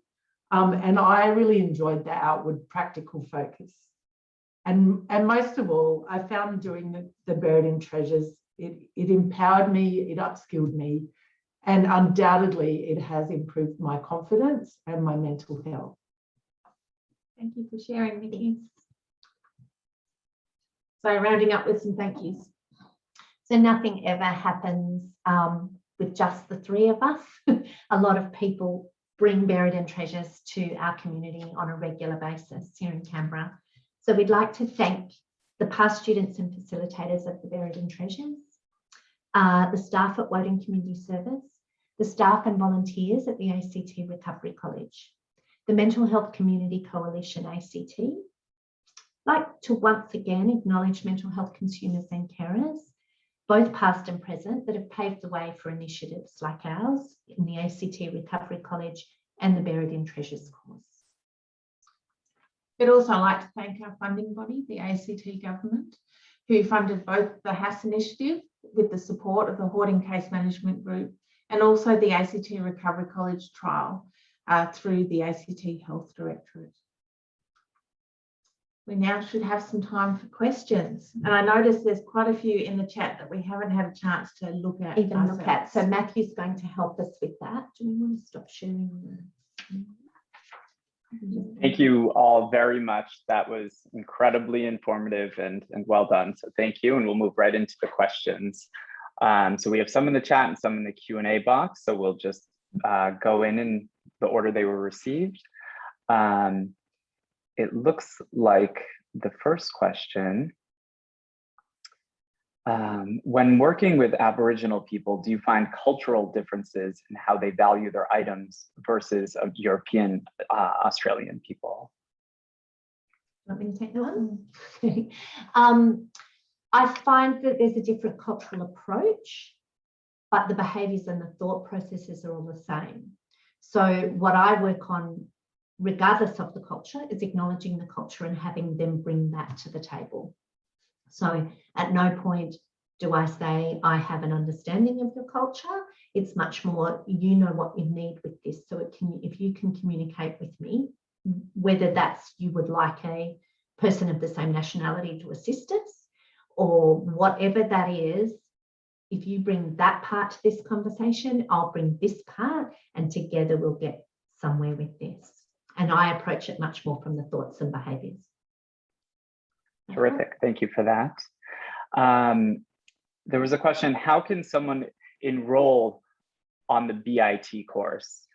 And I really enjoyed the outward practical focus. And most of all, I found doing the Buried in Treasures, it empowered me, it upskilled me, and undoubtedly it has improved my confidence and my mental health. Thank you for sharing, Nikki. So rounding up with some thank yous. So nothing ever happens with just the three of us. A lot of people bring Buried in Treasures to our community on a regular basis here in Canberra. So we'd like to thank the past students and facilitators of the Buried in Treasures, the staff at Hoarding Community Service, the staff and volunteers at the ACT Recovery College, the Mental Health Community Coalition ACT. I'd like to once again acknowledge mental health consumers and carers, both past and present, that have paved the way for initiatives like ours in the ACT Recovery College and the Buried in Treasures course. I'd also like to thank our funding body, the ACT government, who funded both the HAS initiative with the support of the Hoarding Case Management Group and also the ACT Recovery College trial through the ACT Health Directorate. We now should have some time for questions. And I noticed there's quite a few in the chat that we haven't had a chance to look at. So Matthew's going to help us with that. Do we want to stop sharing? Thank you all very much. That was incredibly informative and well done. So thank you. And we'll move right into the questions. So we have some in the chat and some in the Q&A box. So we'll just go in the order they were received. It looks like the first question, when working with Aboriginal people, do you find cultural differences in how they value their items versus European Australian people? Want me to take that one? I find that there's a different cultural approach, but the behaviours and the thought processes are all the same. So what I work on, regardless of the culture, is acknowledging the culture and having them bring that to the table. So at no point do I say, I have an understanding of your culture. It's much more, you know what you need with this. So if you can communicate with me, whether that's you would like a person of the same nationality to assist us or whatever that is, if you bring that part to this conversation, I'll bring this part, and together we'll get somewhere with this. And I approach it much more from the thoughts and behaviours. Terrific, thank you for that. There was a question, how can someone enroll on the BIT course?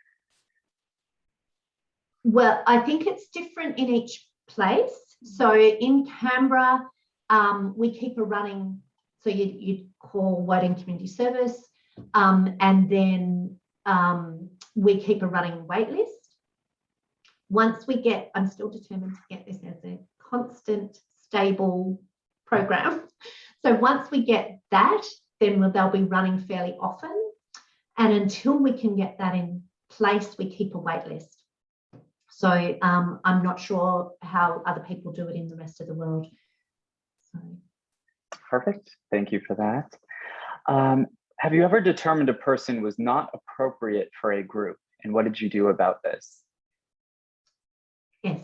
Well, I think it's different in each place. So in Canberra, we keep a running, so you'd call Hoarding Community Service, and then we keep a running wait list. Once we get, I'm still determined to get this as a constant, stable program. So once we get that, then they'll be running fairly often. And until we can get that in place, we keep a wait list. So I'm not sure how other people do it in the rest of the world. So. Perfect, thank you for that. Have you ever determined a person was not appropriate for a group, and what did you do about this? Yes,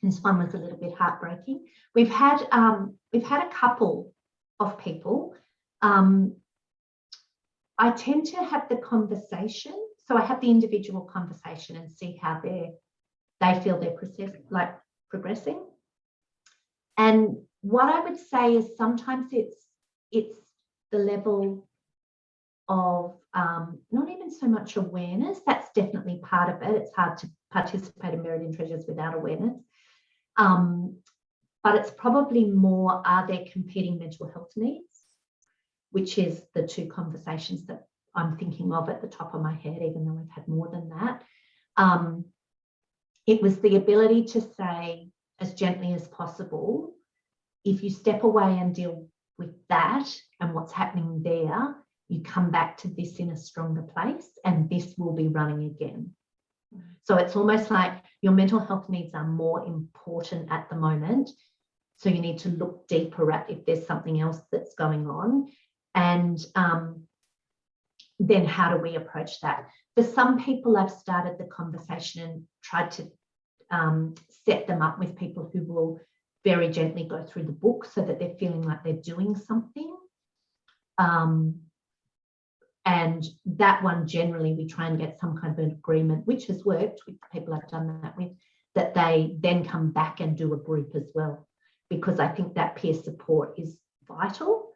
this one was a little bit heartbreaking. We've had a couple of people. I tend to have the conversation, so I have the individual conversation and see how they feel they're progressing. And what I would say is sometimes it's the level of not even so much awareness. That's definitely part of it. It's hard to participate in Buried in Treasures without awareness. But it's probably more, are there competing mental health needs, which is the two conversations that I'm thinking of at the top of my head, even though I've had more than that. It was the ability to say as gently as possible, if you step away and deal with that and what's happening there, you come back to this in a stronger place and this will be running again. So it's almost like your mental health needs are more important at the moment. So you need to look deeper at if there's something else that's going on. And then how do we approach that? For some people, I've started the conversation and tried to set them up with people who will very gently go through the book so that they're feeling like they're doing something. And that one, generally, we try and get some kind of an agreement, which has worked with the people I've done that with, that they then come back and do a group as well, because I think that peer support is vital.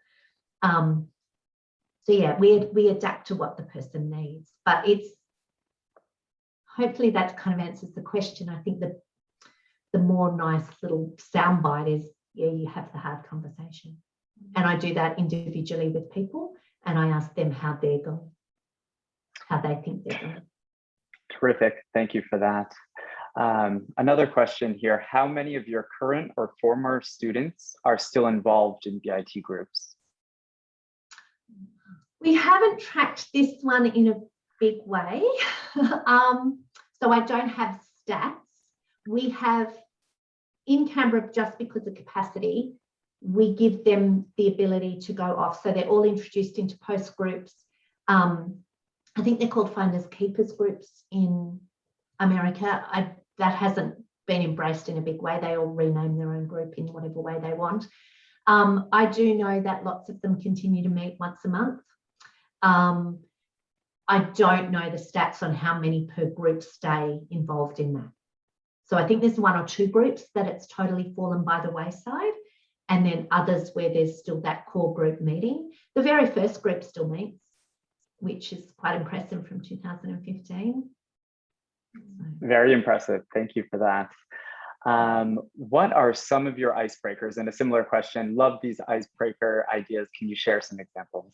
So yeah, we adapt to what the person needs, but it's, hopefully that kind of answers the question. I think that the more nice little soundbite is, yeah, you have the hard conversation. And I do that individually with people, and I ask them how they're going, how they think they're going. Terrific, thank you for that. Another question here, how many of your current or former students are still involved in BIT groups? We haven't tracked this one in a big way. So I don't have stats. We have in Canberra, just because of capacity, we give them the ability to go off. So they're all introduced into post groups. I think they're called finders keepers groups in America. That hasn't been embraced in a big way. They all rename their own group in whatever way they want. I do know that lots of them continue to meet once a month. I don't know the stats on how many per group stay involved in that. So I think there's 1 or 2 groups that it's totally fallen by the wayside, and then others where there's still that core group meeting. The very first group still meets, which is quite impressive, from 2015. Very impressive, thank you for that. What are some of your icebreakers? And a similar question, love these icebreaker ideas. Can you share some examples?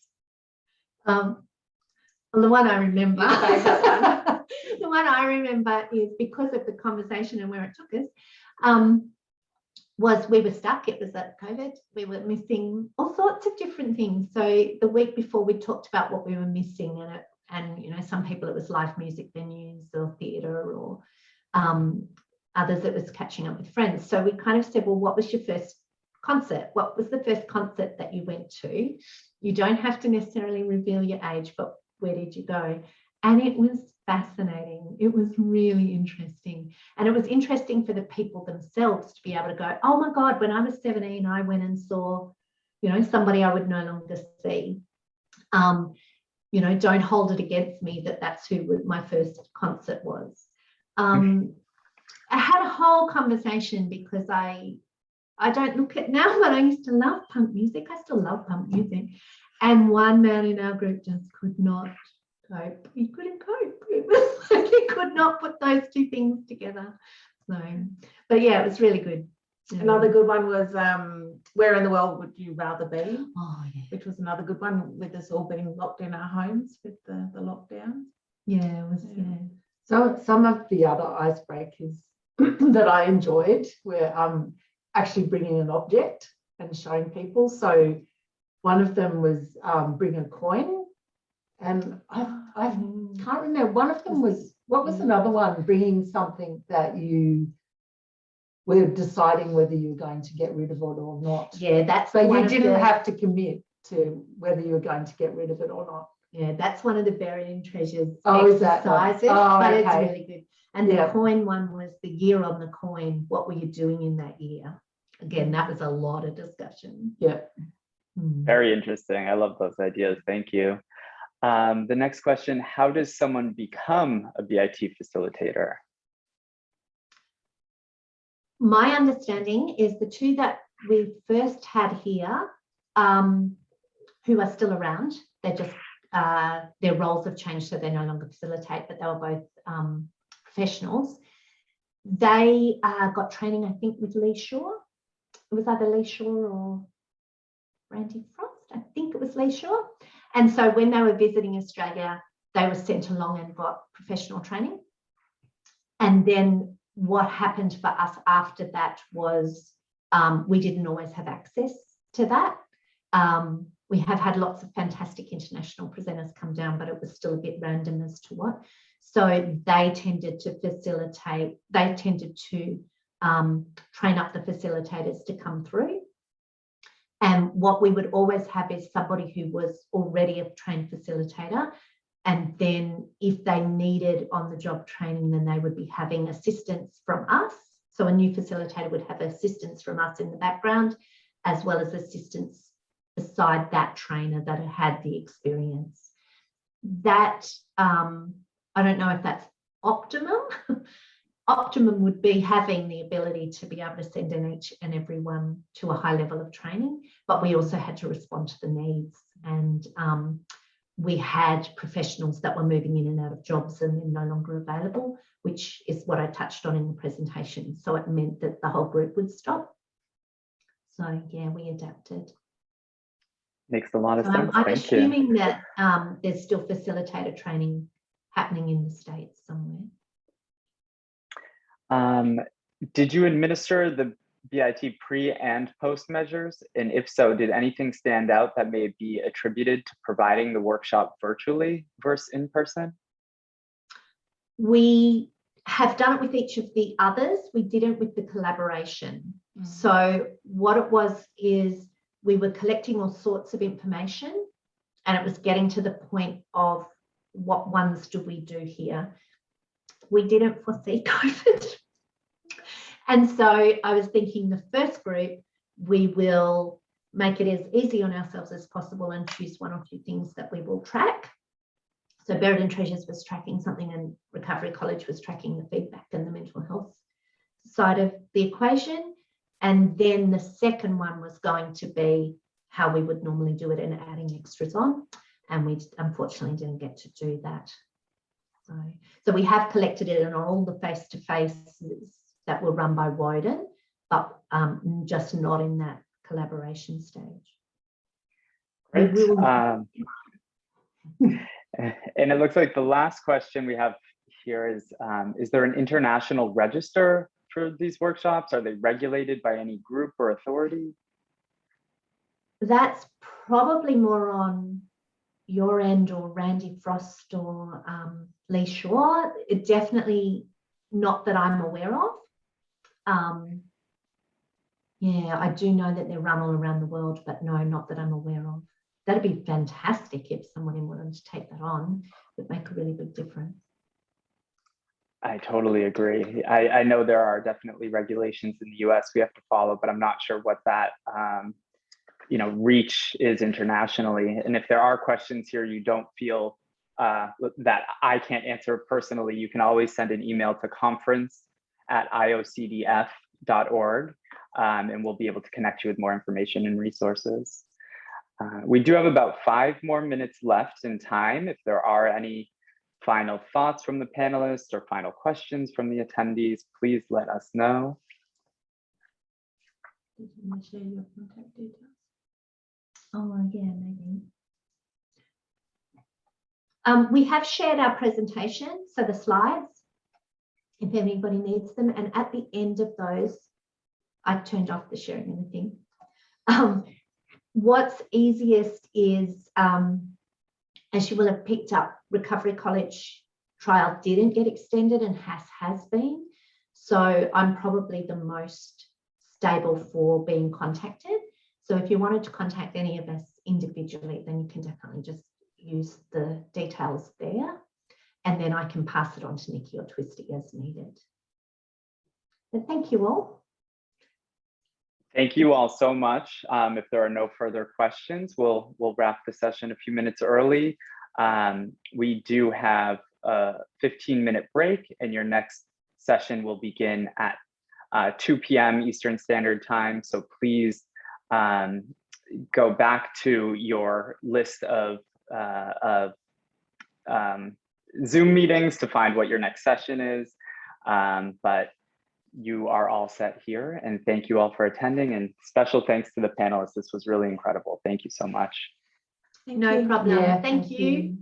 Well, the one I remember, the one I remember is, because of the conversation and where it took us, was we were stuck. It was at COVID. We were missing all sorts of different things. So the week before, we talked about what we were missing, and you know, some people it was live music venues or theatre, or others it was catching up with friends. So we kind of said, well, what was your first concert? What was the first concert that you went to? You don't have to necessarily reveal your age, but where did you go? And it was fascinating. It was really interesting. And it was interesting for the people themselves to be able to go, oh my God, when I was 17, I went and saw, you know, somebody I would no longer see. You know, don't hold it against me that that's who my first concert was. I had a whole conversation, because I don't look at now, but I used to love punk music. I still love punk music. And one man in our group just could not cope. He couldn't cope. It was like he could not put those two things together. So, but yeah, it was really good. Another good one was Where in the World Would You Rather Be? Oh, yeah. Which was another good one, with us all being locked in our homes with the lockdown. Yeah, it was, yeah. So some of the other icebreakers that I enjoyed were actually bringing an object and showing people. So one of them was bring a coin, and I can't remember. One of them was, what was another one? Bringing something that you were deciding whether you're going to get rid of it or not. Yeah, that's so you didn't have to commit to whether you were going to get rid of it or not. Yeah, that's one of the Burying Treasures exercises, but okay. It's really good. And the coin one was the year on the coin. What were you doing in that year? Again, that was a lot of discussion. Yeah. Very interesting. I love those ideas. Thank you. The next question, how does someone become a BIT facilitator? My understanding is the two that we first had here, who are still around, they just, their roles have changed, so they no longer facilitate, but they were both professionals. They got training, I think, with Lee Shaw. It was either Lee Shaw or Randy Frost. I think it was Lee Shaw. And so when they were visiting Australia, they were sent along and got professional training. And then what happened for us after that was we didn't always have access to that. We have had lots of fantastic international presenters come down, but it was still a bit random as to what. So they tended to facilitate, they tended to train up the facilitators to come through. And what we would always have is somebody who was already a trained facilitator And then if they needed on-the-job training, then they would be having assistance from us. So a new facilitator would have assistance from us in the background, as well as assistance beside that trainer that had the experience. That, I don't know if that's optimum. Optimum would be having the ability to be able to send in each and everyone to a high level of training, but we also had to respond to the needs. And we had professionals that were moving in and out of jobs and then no longer available, which is what I touched on in the presentation. So it meant that the whole group would stop. So yeah, we adapted. Makes a lot of sense. I'm Thank assuming you. that there's still facilitator training happening in the States somewhere. Did you administer the BIT pre and post measures? And if so, did anything stand out that may be attributed to providing the workshop virtually versus in person? We have done it with each of the others. We didn't with the collaboration. So what it was is we were collecting all sorts of information, and it was getting to the point of what ones do we do here? We didn't foresee COVID. And so I was thinking the first group, we will make it as easy on ourselves as possible and choose one or two things that we will track. So Buried in Treasures was tracking something, and Recovery College was tracking the feedback and the mental health side of the equation. And then the second one was going to be how we would normally do it and adding extras on. And we unfortunately didn't get to do that. So we have collected it in all the face-to-faces that were run by Woden, but just not in that collaboration stage. Great. And it looks like the last question we have here is there an international register for these workshops? Are they regulated by any group or authority? That's probably more on your end, or Randy Frost, or Lee Shaw. It definitely not that I'm aware of. Yeah, I do know that they're run all around the world, but no, not that I'm aware of. That'd be fantastic if somebody wanted to take that on. It would make a really big difference. I totally agree. I know there are definitely regulations in the US we have to follow, but I'm not sure what that reach is internationally. And if there are questions here you don't feel that I can't answer personally, you can always send an email to conference@iocdf.org, and we'll be able to connect you with more information and resources. We do have about 5 more minutes left in time. If there are any final thoughts from the panelists or final questions from the attendees, please let us know. Did you want to share your contact details? Oh, yeah, maybe. We have shared our presentation, so the slides, if anybody needs them. And at the end of those, I turned off the sharing anything. What's easiest is, as you will have picked up, Recovery College trial didn't get extended and has been. So I'm probably the most stable for being contacted. So if you wanted to contact any of us individually, then you can definitely just use the details there. And then I can pass it on to Nikki or Twisty as needed. But thank you all. Thank you all so much. If there are no further questions, we'll wrap the session a few minutes early. We do have a 15-minute break, and your next session will begin at 2 p.m. Eastern Standard Time. So please go back to your list of Zoom meetings to find what your next session is. But you are all set here, and thank you all for attending, and special thanks to the panelists. This was really incredible. Thank you so much. No problem. Yeah, Thank you.